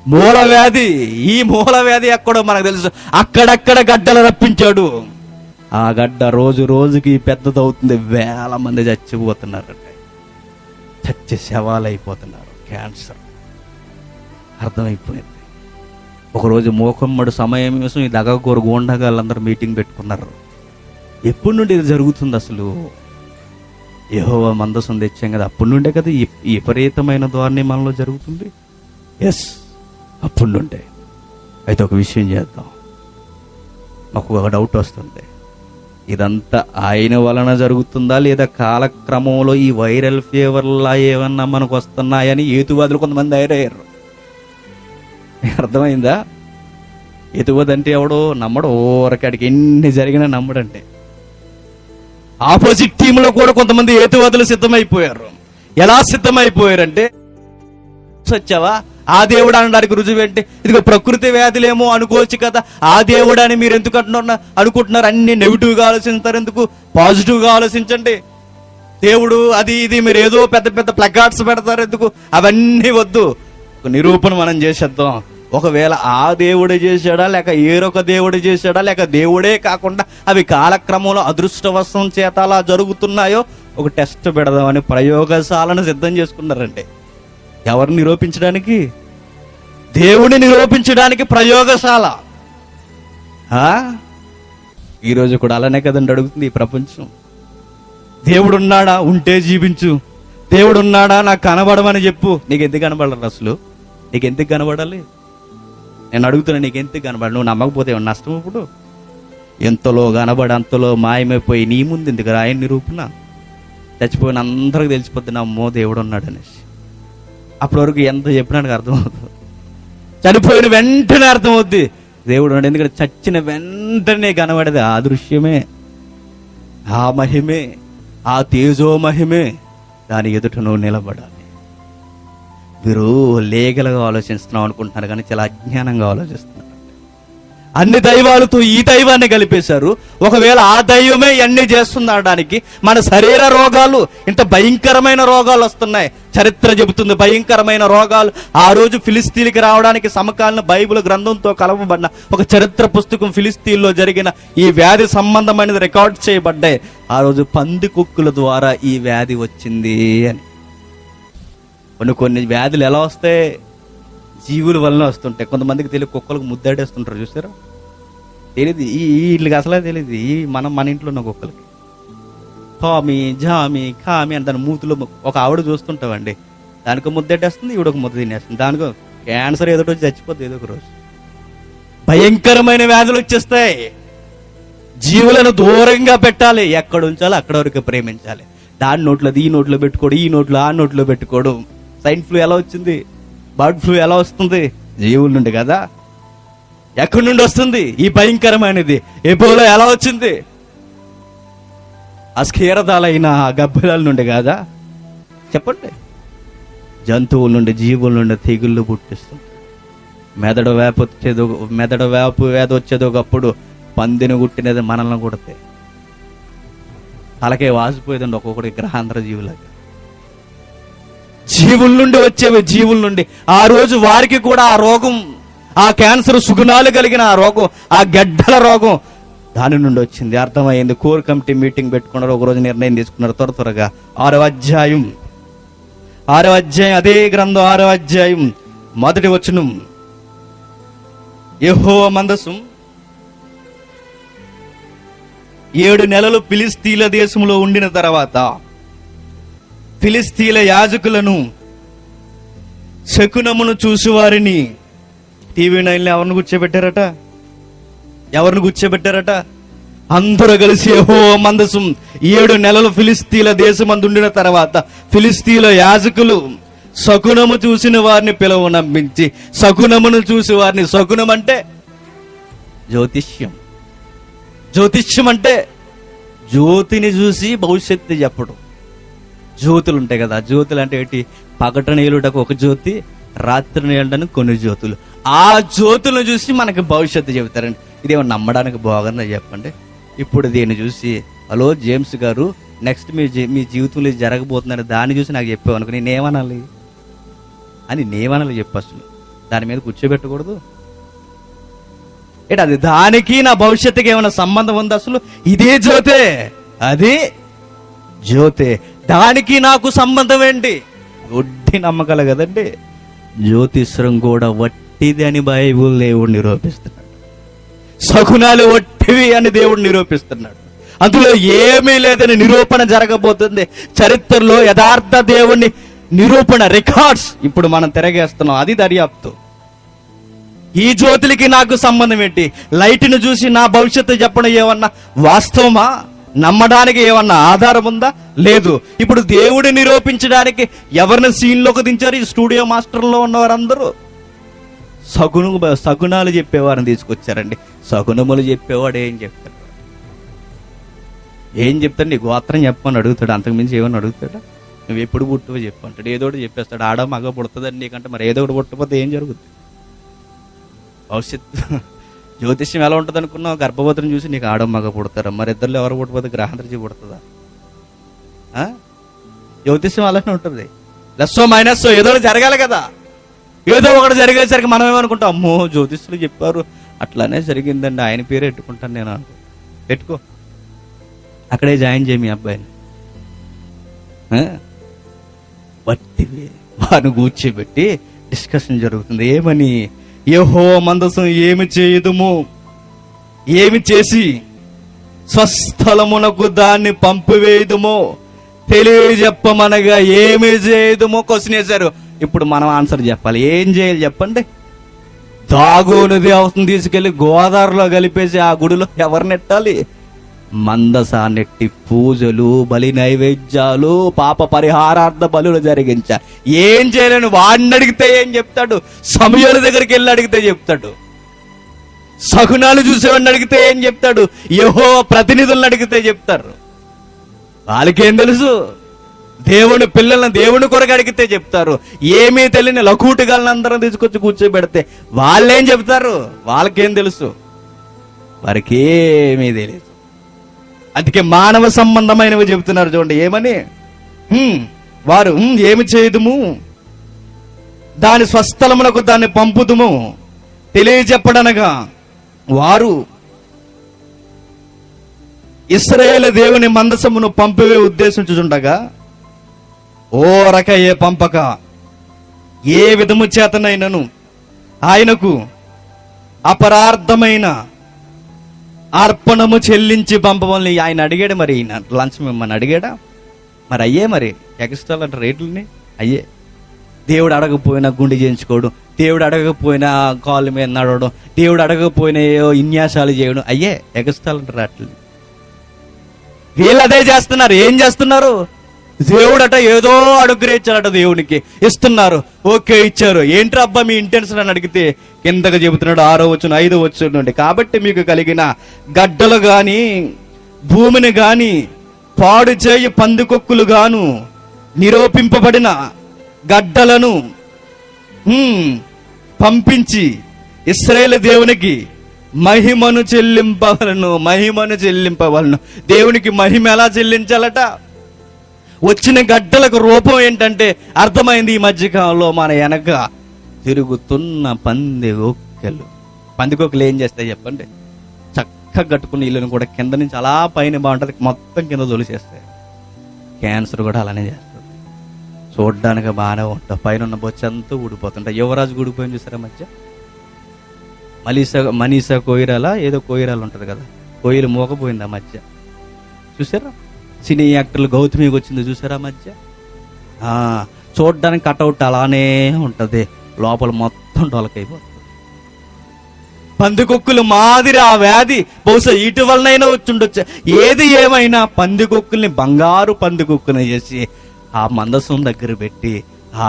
మూలవ్యాధి. ఈ మూలవ్యాధి ఎక్కడో మనకు తెలుసు. అక్కడక్కడ గడ్డలు రప్పించాడు. ఆ గడ్డ రోజు రోజుకి పెద్దదవుతుంది. వేల మంది చచ్చిపోతున్నారంటే, చచ్చి శవాలైపోతున్నారు. క్యాన్సర్. అర్థమైపోయింది. ఒకరోజు మోకమ్మడు సమయం కోసం ఈ దగకూరు గూండగాళ్ళందరూ మీటింగ్ పెట్టుకున్నారు. ఎప్పటి నుండి ఇది జరుగుతుంది అసలు? యెహోవా మందసం తెచ్చాం కదా, అప్పటి నుండే కదా ఈ విపరీతమైన ధోరణి మనలో జరుగుతుంది. ఎస్, అప్పటి నుండే. అయితే ఒక విషయం చేద్దాం. మాకు ఒక డౌట్ వస్తుంది, ఇదంతా ఆయన వలన జరుగుతుందా లేదా కాలక్రమంలో ఈ వైరల్ ఫీవర్లా ఏమన్నా మనకు వస్తున్నాయని హేతువాదులు కొంతమంది తయారయ్యారు. అర్థమైందా? హేతువాది అంటే ఎవడో నమ్మడు, ఓరకాడికి ఎన్ని జరిగినా నమ్మడంటే. ఆపోజిట్ టీంలో కూడా కొంతమంది హేతువాదులు సిద్ధమైపోయారు. ఎలా సిద్ధమైపోయారంటే, వచ్చావా ఆ దేవుడు అనడానికి రుజువు ఏంటి? ఇదిగో ప్రకృతి వ్యాధులేమో అనుకోవచ్చు కదా, ఆ దేవుడు అని మీరు ఎందుకు అనుకుంటున్నారు? అన్ని నెగిటివ్గా ఆలోచిస్తారు ఎందుకు? పాజిటివ్గా ఆలోచించండి. దేవుడు అది ఇది మీరు ఏదో పెద్ద పెద్ద ప్లకార్డ్స్ పెడతారు ఎందుకు? అవన్నీ వద్దు. ఒక నిరూపణ మనం చేసేద్దాం. ఒకవేళ ఆ దేవుడే చేశాడా, లేక ఏరొక దేవుడు చేశాడా, లేక దేవుడే కాకుండా అవి కాలక్రమంలో అదృష్టవశం చేత అలా జరుగుతున్నాయో ఒక టెస్ట్ పెడదామని ప్రయోగశాలను సిద్ధం చేసుకున్నారంటే, ఎవరిని నిరూపించడానికి? దేవుడిని నిరూపించడానికి ప్రయోగశాల. ఈరోజు కూడా అలానే కదండి అడుగుతుంది ఈ ప్రపంచం. దేవుడున్నాడా? ఉంటే జీవించు. దేవుడున్నాడా? నాకు కనబడమని చెప్పు. నీకు ఎందుకు కనబడాలి అసలు? నీకు ఎందుకు కనబడాలి? నేను అడుగుతున్నా, నీకు ఎందుకు కనబడాలి? నువ్వు నమ్మకపోతే నష్టం. ఇప్పుడు ఎంతలో కనబడి అంతలో మాయమైపోయి నీ ముందు ఎందుకు ఆయన నిరూపణ? చచ్చిపోయిన అందరికి తెలిసిపోద్ది నమ్మో దేవుడు ఉన్నాడు అనేసి. అప్పటి వరకు ఎంత చెప్పినానికి అర్థమవుతుంది. చనిపోయిన వెంటనే అర్థమవుద్ది దేవుడు ఉన్నాడు. ఎందుకంటే చచ్చిన వెంటనే కనబడేది ఆ దృశ్యమే, ఆ మహిమే, ఆ తేజో మహిమే. దాని ఎదుట నువ్వు నిలబడాలి. మీరు లీగల్గా ఆలోచిస్తున్నాం అనుకుంటున్నారు, కానీ చాలా అజ్ఞానంగా ఆలోచిస్తున్నారు. అన్ని దైవాలతో ఈ దైవాన్ని కలిపేశారు. ఒకవేళ ఆ దైవమే ఇవన్నీ చేస్తుంది అనడానికి, మన శరీర రోగాలు, ఇంత భయంకరమైన రోగాలు వస్తున్నాయి. చరిత్ర చెబుతుంది భయంకరమైన రోగాలు. ఆ రోజు ఫిలిస్తీన్కి రావడానికి సమకాలీన బైబిల్ గ్రంథంతో కలపబడిన ఒక చరిత్ర పుస్తకం ఫిలిస్తీన్లో జరిగిన ఈ వ్యాధి సంబంధమైనది రికార్డ్ చేయబడ్డాయి. ఆ రోజు పంది కుక్కుల ద్వారా ఈ వ్యాధి వచ్చింది అని. కొన్ని వ్యాధులు ఎలా వస్తాయి? జీవుల వలన వస్తుంటాయి. కొంతమందికి తెలియదు, కుక్కలకు ముద్దాడేస్తుంటారు చూసారా? తెలియదు, వీళ్ళకి అసలే తెలియదు. మన ఇంట్లో ఉన్న కుక్కలకి టామీ జామి కామి అని దాని మూతులో ఒక ఆవిడ చూస్తుంటామండి. దానికి ముద్దెట్టేస్తుంది, ఈవిడ ఒక ముద్ద తినేస్తుంది. దానికి క్యాన్సర్ ఏదో వచ్చి చచ్చిపోద్ది ఏదో ఒక రోజు. భయంకరమైన వ్యాధులు వచ్చేస్తాయి. జీవులను దూరంగా పెట్టాలి, ఎక్కడ ఉంచాలో అక్కడ వరకు ప్రేమించాలి. దాని నోట్లో ఈ నోట్లో పెట్టుకోడు, ఈ నోట్లో ఆ నోట్లో పెట్టుకోడు. స్వైన్ ఫ్లూ ఎలా వచ్చింది? బర్డ్ ఫ్లూ ఎలా వస్తుంది? జీవుల నుండి కదా. ఎక్కడి నుండి వస్తుంది ఈ భయంకరమైనది? ఎబోలా ఎలా వచ్చింది? అస్కీరదాలైన గబ్బిలాల నుండి కాదా? చెప్పండి. జంతువుల నుండి, జీవుల నుండి తెగుళ్ళు పుట్టిస్తుంది. మెదడు వేపు వ్యాధి వచ్చేది ఒకప్పుడు. పందిని కుట్టినది మనల్ని కుడితే తలకే వాసిపోయేదండి ఒక్కొక్కటి గ్రహాంతర జీవులాగా. జీవుల నుండి వచ్చేవి, జీవుల నుండి. ఆ రోజు వారికి కూడా ఆ రోగం, ఆ క్యాన్సర్ సుగుణాలు కలిగిన ఆ రోగం, ఆ గడ్డల రోగం దాని నుండి వచ్చింది. అర్థమైంది. కోర్ కమిటీ మీటింగ్ పెట్టుకున్నారు, ఒకరోజు నిర్ణయం తీసుకున్నారు. త్వరగా 6వ అధ్యాయం అదే గ్రంథం 6వ అధ్యాయం 1వ వచనం. యెహోవా మందసం 7 నెలలు ఫిలిస్తీన్ల దేశంలో ఉండిన తర్వాత ఫిలిస్తీన్ల యాజకులను, శకునమును చూసి వారిని టీవీ 9లో ఎవరిని కూర్చోబెట్టారట? అందరూ కలిసి యెహోవా మందసం 7 నెలలు ఫిలిస్తీన్ల దేశమందు ఉండిన తర్వాత ఫిలిస్తీన్ల యాజకులు శకునము చూసిన వారిని పిలువనంపించి, శకునమును చూసి వారిని, శకునం అంటే జ్యోతిష్యం. జ్యోతిష్యం అంటే జ్యోతిని చూసి భవిష్యత్తు చెప్పడం. జ్యోతులు ఉంటాయి కదా, జ్యోతులు అంటే ఏంటి? పగట నీలుటకు ఒక జ్యోతి, రాత్రి నీళ్ళడానికి కొన్ని జ్యోతులు. ఆ జ్యోతులను చూసి మనకి భవిష్యత్తు చెబుతారండి. ఇదేమన్నా నమ్మడానికి బాగుందా చెప్పండి? ఇప్పుడు దీన్ని చూసి, హలో జేమ్స్ గారు, నెక్స్ట్ మీ జీవితంలో జరగబోతుందని దాన్ని చూసి నాకు చెప్పావు అనుకో, నేనేమనాలి చెప్పు. అసలు దాని మీద కూర్చోబెట్టకూడదు ఏంటి? అది దానికి నా భవిష్యత్తుకి ఏమైనా సంబంధం ఉంది? అసలు ఇదే జ్యోతే, అది జ్యోతే. దానికి నాకు సంబంధం ఏంటి? ఒడ్డి నమ్మకాలు కదండి. జ్యోతిష్యం కూడా వట్టిది అని బైబుల్ దేవుడు నిరూపిస్తున్నాడు. శకునాలు వట్టివి అని దేవుడు నిరూపిస్తున్నాడు. అందులో ఏమీ లేదని నిరూపణ జరగబోతుంది. చరిత్రలో యథార్థ దేవుణ్ణి నిరూపణ రికార్డ్స్ ఇప్పుడు మనం తిరగేస్తున్నాం. అది దర్యాప్తు. ఈ జ్యోతులకి నాకు సంబంధం ఏంటి? లైట్ను చూసి నా భవిష్యత్తు చెప్పడం ఏమన్నా వాస్తవమా? నమ్మడానికి ఏమన్నా ఆధారం ఉందా? లేదు. ఇప్పుడు దేవుడిని నిరూపించడానికి ఎవరిని సీన్లోకి దించారు? ఈ స్టూడియో మాస్టర్లో ఉన్నవారందరూ శకునాలు చెప్పేవారిని తీసుకొచ్చారండి. శకునములు చెప్పేవాడు ఏం చెప్తాడు? నీ గోత్రం చెప్పమని అడుగుతాడు, అంతకుమించి ఏమని అడుగుతాడా? నువ్వు ఎప్పుడు పుట్టువో చెప్పు అంటాడు. ఏదో ఒకటి చెప్పేస్తాడు. ఆడ మగ పుడుతుందని నీకంటే మరి ఏదో ఒకటి పుట్టకపోతే ఏం జరుగుద్ది? భవిష్యత్తు జ్యోతిష్యం ఎలా ఉంటుంది అనుకున్నావు? గర్భవతిని చూసి నీకు ఆడ మగ పుడతారా? మరి ఇద్దరు ఎవరు పుట్టపోతే గ్రహాంతరిచి పుడుతుందా? జ్యోతిష్యం అలానే ఉంటుంది. ప్లస్సో మైనస్సో ఏదో ఒకటి జరగాలి కదా. ఏదో ఒకటి జరిగేసరికి మనం ఏమనుకుంటాం, అమ్మో జ్యోతిష్యులు చెప్పారు అట్లానే జరిగిందండి, ఆయన పేరు పెట్టుకుంటాను నేను అనుకో. పెట్టుకో, అక్కడే జాయిన్ చేయి మీ అబ్బాయిని. బట్టివి వారిని కూర్చోబెట్టి డిస్కషన్ జరుగుతుంది. ఏమని? యెహోవా మందసం ఏమి చేయదుము, ఏమి చేసి స్వస్థలమునకు దాన్ని పంపివేయుదుమో తెలియజెప్పమనగా ఏమి చేయదుమో క్వశ్చన్ వేశారు. ఇప్పుడు మనం ఆన్సర్ చెప్పాలి. ఏం చేయాలి చెప్పండి? దాగోను దేవతను తీసుకెళ్లి గోదావరిలో కలిపేసి ఆ గుడిలో ఎవరు నెట్టాలి? మందసాన్నెట్టి పూజలు, బలి నైవేద్యాలు, పాప పరిహారార్థ బలులు జరిగించాలి. ఏం చేయలేను వాడిని అడిగితే ఏం చెప్తాడు? సమయాల దగ్గరికి వెళ్ళి అడిగితే చెప్తాడు. శకునాలు చూసేవాడిని అడిగితే ఏం చెప్తాడు? యెహోవా ప్రతినిధులను అడిగితే చెప్తారు. వాళ్ళకేం తెలుసు? దేవుని పిల్లలను దేవుని కొరకు అడిగితే చెప్తారు. ఏమీ తెలియని లకూటుగాళ్ళని అందరం తీసుకొచ్చి కూర్చోబెడితే వాళ్ళేం చెప్తారు? వాళ్ళకేం తెలుసు? వారికి ఏమీ తెలియదు. అందుకే మానవ సంబంధమైనవి చెబుతున్నారు చూడండి. ఏమని? వారు ఏమి చేయదుము, దాని స్వస్థలమునకు దాన్ని పంపుదుము తెలియజెప్పడనగా వారు ఇశ్రాయేలు దేవుని మందసమును పంపివే ఉద్దేశించుచుండగా ఓరకయే పంపక ఏ విధము చేతనైనను ఆయనకు అపరార్థమైన అర్పణము చెల్లించి పంపవల్ని ఆయన అడిగాడు. మరి లంచం మిమ్మల్ని అడిగాడా? మరి అయ్యే మరి ఎక్స్ట్రా అంటే రేట్లని అయ్యే. దేవుడు అడగపోయినా గుండె చేయించుకోవడం, దేవుడు అడగకపోయినా కాళ్ళ మీద నడవడం, దేవుడు అడగకపోయినా ఇన్యాసాలు చేయడం, అయ్యే ఎక్స్ట్రా అంటే రేట్లు. వీళ్ళు అదే చేస్తున్నారు. ఏం చేస్తున్నారు? దేవుడట ఏదో అనుగ్రహించాడట, దేవునికి ఇస్తున్నారు. ఓకే, ఇచ్చారు. ఏంట్రా అబ్బా మీ ఇంటెన్షన్ అని అడిగితే కిందకు చెబుతున్నాడు 6వ వచనం 5వ వచనం నుండి. కాబట్టి మీకు కలిగిన గడ్డలు గాని భూమిని గాని పాడు చేయి పందికొక్కులు గాను నిరూపింపబడిన గడ్డలను పంపించి ఇశ్రాయేలు దేవునికి మహిమను చెల్లింపవలను. దేవునికి మహిమ ఎలా చెల్లించాలట? వచ్చిన గడ్డలకు రూపం ఏంటంటే అర్థమైంది ఈ మధ్యకాలంలో మన వెనక తిరుగుతున్న పందికొక్కలు ఏం చేస్తాయి చెప్పండి? చక్కగా కట్టుకున్న ఇల్లును కూడా కింద నుంచి అలా పైన బాగుంటుంది, మొత్తం కింద తొలిసేస్తాయి. క్యాన్సర్ కూడా అలానే చేస్తుంది. చూడ్డానికి బాగానే ఉంటాయి, పైన ఉన్న బొచ్చంతా ఊడిపోతుంటాయి. యువరాజు ఊడిపోయింది చూసారా మధ్య? మనీషా కోయిరాల ఏదో కోయిరాలు ఉంటుంది కదా, కోయిలు మోకపోయింది ఆ మధ్య. చూసారా? సినీ యాక్టర్లు గౌతమికి వచ్చింది చూసారా మధ్య? చూడ్డానికి కటౌట్ అలానే ఉంటది, లోపల మొత్తం డొలకైపోతుంది. పందికొక్కులు మాదిరి ఆ వ్యాధి బహుశా ఇటు వలనైనా వచ్చుండొచ్చు. ఏది ఏమైనా పందికొక్కుల్ని బంగారు పందికొక్కుని చేసి ఆ మందసం దగ్గర పెట్టి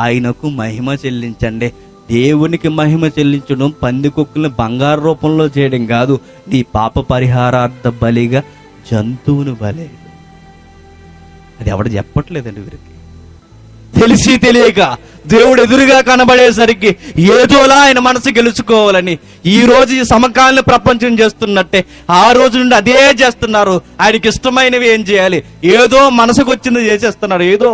ఆయనకు మహిమ చెల్లించండి. దేవునికి మహిమ చెల్లించడం పందికొక్కుల్ని బంగారు రూపంలో చేయడం కాదు, నీ పాప పరిహారార్థ బలిగా జంతువును బలి. అది ఎవడు చెప్పట్లేదండి వీరికి. తెలిసి తెలియక దేవుడు ఎదురుగా కనబడేసరికి ఏదోలా ఆయన మనసు గెలుచుకోవాలని ఈ రోజు ఈ సమకాలీన ప్రపంచం చేస్తున్నట్టే ఆ రోజు నుండి అదే చేస్తున్నారు. ఆయనకి ఇష్టమైనవి ఏం చేయాలి? ఏదో మనసుకు వచ్చింది చేసేస్తున్నారు. ఏదో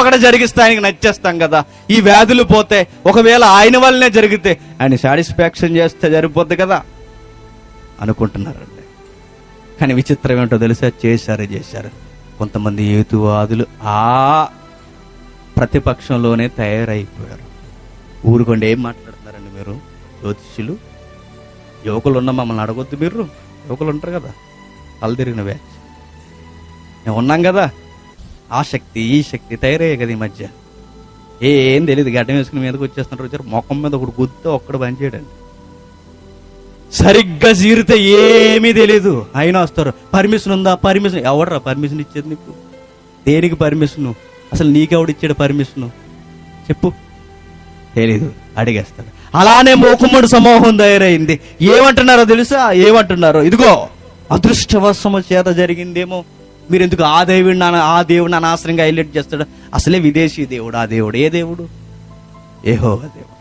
ఒకటి జరిగిస్తే ఆయనకి నచ్చేస్తాం కదా. ఈ వ్యాధులు పోతే ఒకవేళ ఆయన వల్లనే జరిగితే ఆయన సాటిస్ఫాక్షన్ చేస్తే సరిపోద్ది కదా అనుకుంటున్నారండి. కానీ విచిత్రం ఏంటో తెలుసా? చేశారు. కొంతమంది హేతువాదులు ఆ ప్రతిపక్షంలోనే తయారైపోయారు. ఊరుకోండి, ఏం మాట్లాడుతున్నారండి మీరు? జ్యోతిష్యులు యువకులు ఉన్న మమ్మల్ని అడగొద్దు. మీరు యువకులు ఉంటారు కదా, కళ్ళు తిరిగిన బ్యాచ్ మేము ఉన్నాం కదా. ఆ శక్తి ఈ శక్తి తయారయ్యాయి కదా ఈ మధ్య. ఏం తెలియదు, గడ్డం వేసుకుని మీదకి వచ్చేస్తున్నారు. వచ్చారు మొఖం మీద ఒకటి గుద్దు ఒక్కడు పని చేయడండి. సరిగ్గా చీరితే ఏమీ తెలీదు, అయినా వస్తారు. పర్మిషన్ ఉందా? పర్మిషన్ ఎవడరా పర్మిషన్ ఇచ్చేది నీకు? దేనికి పర్మిషను? అసలు నీకెవడిచ్చాడు పర్మిషను చెప్పు? తెలీదు, అడిగేస్తాడు. అలానే మూకుమ్మడి సమూహం తయారైంది. ఏమంటున్నారో తెలుసా? ఏమంటున్నారో, ఇదిగో అదృష్టవశము చేత జరిగిందేమో మీరు ఎందుకు ఆ దేవుడిని అనవసరంగా హైలైట్ చేస్తాడు? అసలే విదేశీ దేవుడు. ఆ దేవుడు ఏ దేవుడు? యెహోవా దేవుడు.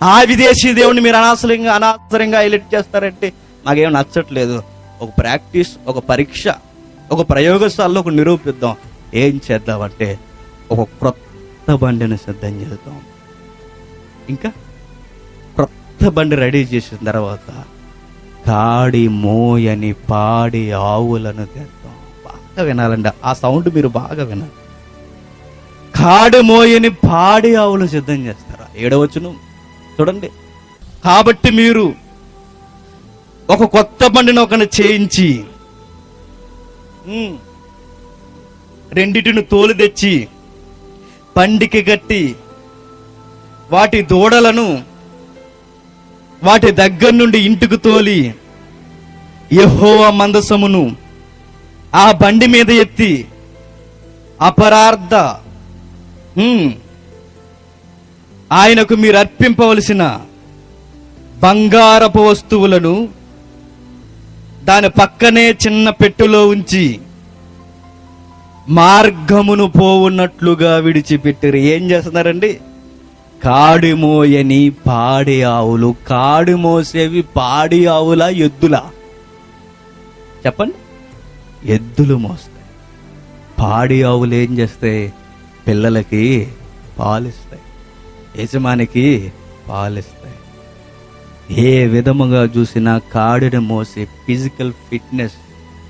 ఆ విదేశీ దేవుడిని మీరు అనవసరంగా హైలైట్ చేస్తారంటే మాకేం నచ్చట్లేదు. ఒక ప్రాక్టీస్, ఒక పరీక్ష, ఒక ప్రయోగశాలలో ఒక నిరూపిద్దాం. ఏం చేద్దామంటే ఒక క్రొత్త బండిని సిద్ధం చేద్దాం. ఇంకా క్రొత్త బండి రెడీ చేసిన తర్వాత కాడి మోయని పాడి ఆవులను తెద్దాం. బాగా వినాలండి, ఆ సౌండ్ మీరు బాగా వినాలి. కాడి మోయని పాడి ఆవులు సిద్ధం చేస్తారా? 7వ వచనం చూడండి. కాబట్టి మీరు ఒక కొత్త బండిని ఒకని చేయించి రెండిటిని తోలు తెచ్చి బండికి కట్టి వాటి దూడలను వాటి దగ్గర నుండి ఇంటికి తోలి యెహోవా మందసమును ఆ బండి మీద ఎత్తి అపరార్థ ఆయనకు మీరు అర్పింపవలసిన బంగారపు వస్తువులను దాని పక్కనే చిన్న పెట్టెలో ఉంచి మార్గమును పోవున్నట్లుగా విడిచిపెట్టారు. ఏం చేస్తున్నారండి? కాడి మోయని పాడి ఆవులు. కాడి మోసేవి పాడి ఆవులా, ఎద్దులా? చెప్పండి. ఎద్దులు మోస్తాయి. పాడి ఆవులు ఏం చేస్తాయి? పిల్లలకి పాలిస్తాయి, యజమానికి పాలిస్తాయి. ఏ విధముగా చూసినా కాడిని మోసే ఫిజికల్ ఫిట్నెస్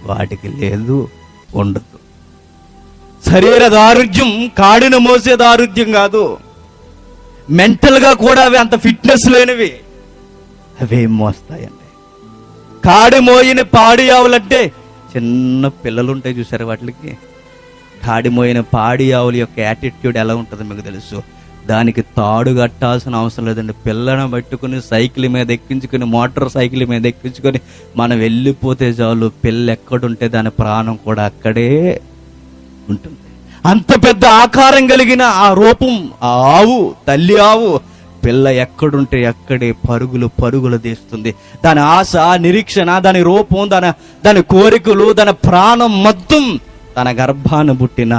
వాటికి లేదు, ఉండదు. శరీర దారుఢ్యం కాడిని మోసే దారుఢ్యం కాదు. మెంటల్ గా కూడా అవి అంత ఫిట్నెస్ లేనివి. అవేం మోస్తాయండి? కాడి మోయిన పాడి ఆవులంటే చిన్న పిల్లలు ఉంటాయి చూసారు వాటికి. కాడి మోయిన పాడి ఆవుల యొక్క యాటిట్యూడ్ ఎలా ఉంటుందో మీకు తెలుసు. దానికి తాడు కట్టాల్సిన అవసరం లేదండి. పిల్లను పట్టుకుని సైకిల్ మీద ఎక్కించుకుని, మోటార్ సైకిల్ మీద ఎక్కించుకొని మనం వెళ్ళిపోతే చాలు. పిల్ల ఎక్కడుంటే దాని ప్రాణం కూడా అక్కడే ఉంటుంది. అంత పెద్ద ఆకారం కలిగిన ఆ రూపం, ఆ ఆవు, తల్లి ఆవు, పిల్ల ఎక్కడుంటే అక్కడే పరుగులు తీస్తుంది. దాని ఆశ, నిరీక్షణ, దాని రూపం, దాని కోరికలు, దాని ప్రాణం మొత్తం తన గర్భాన్ని పుట్టిన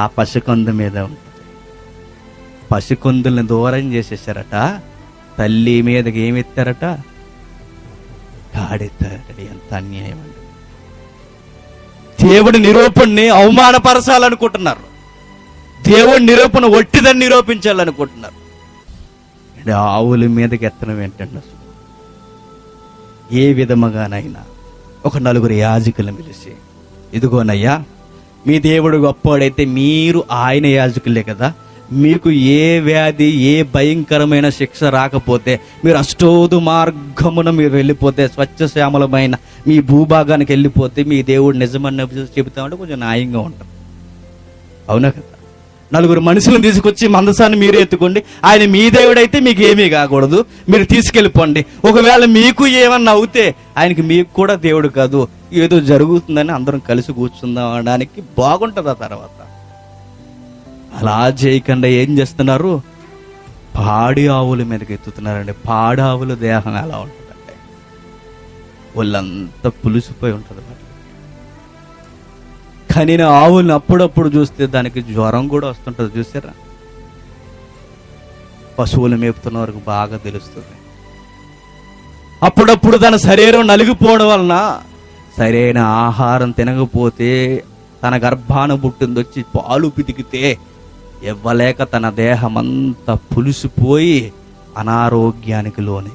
ఆ పసికందు మీద ఉంటుంది. పసికందుల్ని దూరం చేసేసారట. తల్లి మీదకి ఏమెత్తారట? కాడెత్తారట. ఎంత అన్యాయం అండి! దేవుడి నిరూపణని అవమానపరచాలనుకుంటున్నారు. దేవుడి నిరూపణ ఒట్టిదని నిరూపించాలనుకుంటున్నారు. ఆవుల మీదకి ఎత్తనం ఏంటండి? అసలు ఏ విధముగానైనా ఒక 4 యాజకులను పిలిచి, ఇదిగోనయ్యా, మీ దేవుడు గొప్పవాడైతే మీరు ఆయన యాజకులే కదా, మీకు ఏ వ్యాధి, ఏ భయంకరమైన శిక్ష రాకపోతే, మీరు అష్టోదు మార్గమున మీరు వెళ్ళిపోతే, స్వచ్ఛశ్యామలమైన మీ భూభాగానికి వెళ్ళిపోతే మీ దేవుడు నిజమని చెబుతామంటే కొంచెం న్యాయంగా ఉంటాం. అవునా కదా? 4 మనుషులను తీసుకొచ్చి మందసాన్ని మీరే ఎత్తుకోండి, ఆయన మీ దేవుడైతే మీకు ఏమీ కాకూడదు, మీరు తీసుకెళ్ళిపోండి. ఒకవేళ మీకు ఏమన్నా అవుతే ఆయనకి మీకు కూడా దేవుడు కాదు, ఏదో జరుగుతుందని అందరం కలిసి కూర్చుందాం అనడానికి బాగుంటుంది. ఆ తర్వాత అలా చేయకుండా ఏం చేస్తున్నారు? పాడి ఆవుల మీదకి ఎత్తుతున్నారండి. పాడి ఆవుల దేహం ఎలా ఉంటుందంటే వాళ్ళంతా పులిసిపోయి ఉంటుంది. కానీ ఆవుల్ని అప్పుడప్పుడు చూస్తే దానికి జ్వరం కూడా వస్తుంటుంది. చూసారా? పశువులు మేపుతున్న వరకు బాగా తెలుస్తుంది. అప్పుడప్పుడు తన శరీరం నలిగిపోవడం వలన సరైన ఆహారం తినకపోతే, తన గర్భాన పుట్టింది వచ్చి పాలు పితికితే ఇవ్వలేక తన దేహం అంతా పులిసిపోయి అనారోగ్యానికి లోనే.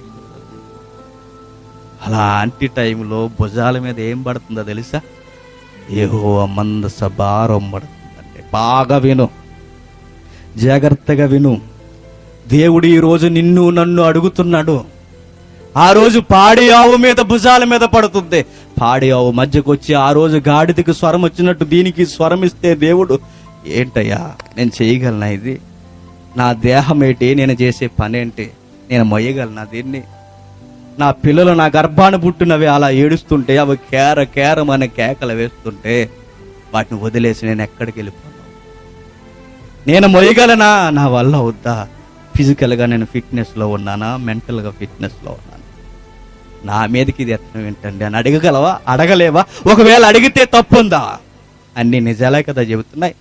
అలాంటి టైంలో భుజాల మీద ఏం పడుతుందో తెలుసా? యెహోవా మందస భారం పడుతుందంటే. బాగా విను, జాగ్రత్తగా విను. దేవుడు ఈరోజు నిన్ను నన్ను అడుగుతున్నాడు. ఆ రోజు పాడి ఆవు మీద భుజాల మీద పడుతుంది. పాడి ఆవు మధ్యకు వచ్చి ఆ రోజు గాడిదకి స్వరం వచ్చినట్టు దీనికి స్వరం ఇస్తే దేవుడు, ఏంటయ్యా నేను చేయగలనా? ఇది నా దేహం ఏంటి? నేను చేసే పని ఏంటి? నేను మొయ్యగలనా దీన్ని? నా పిల్లలు నా గర్భాన పుట్టినవి అలా ఏడుస్తుంటే, అవి కేరమనే కేకలు వేస్తుంటే వాటిని వదిలేసి నేను ఎక్కడికి వెళ్ళిపోను? నేను మొయ్యగలనా? నా వల్ల అవుద్దా? ఫిజికల్గా నేను ఫిట్నెస్లో ఉన్నానా? మెంటల్గా ఫిట్నెస్లో ఉన్నాను? నా మీదకి ఇది ఎత్తనం ఏంటండి అని అడగగలవా? అడగలేవా? ఒకవేళ అడిగితే తప్పుందా? అన్ని నిజాలే కదా చెబుతున్నాయి.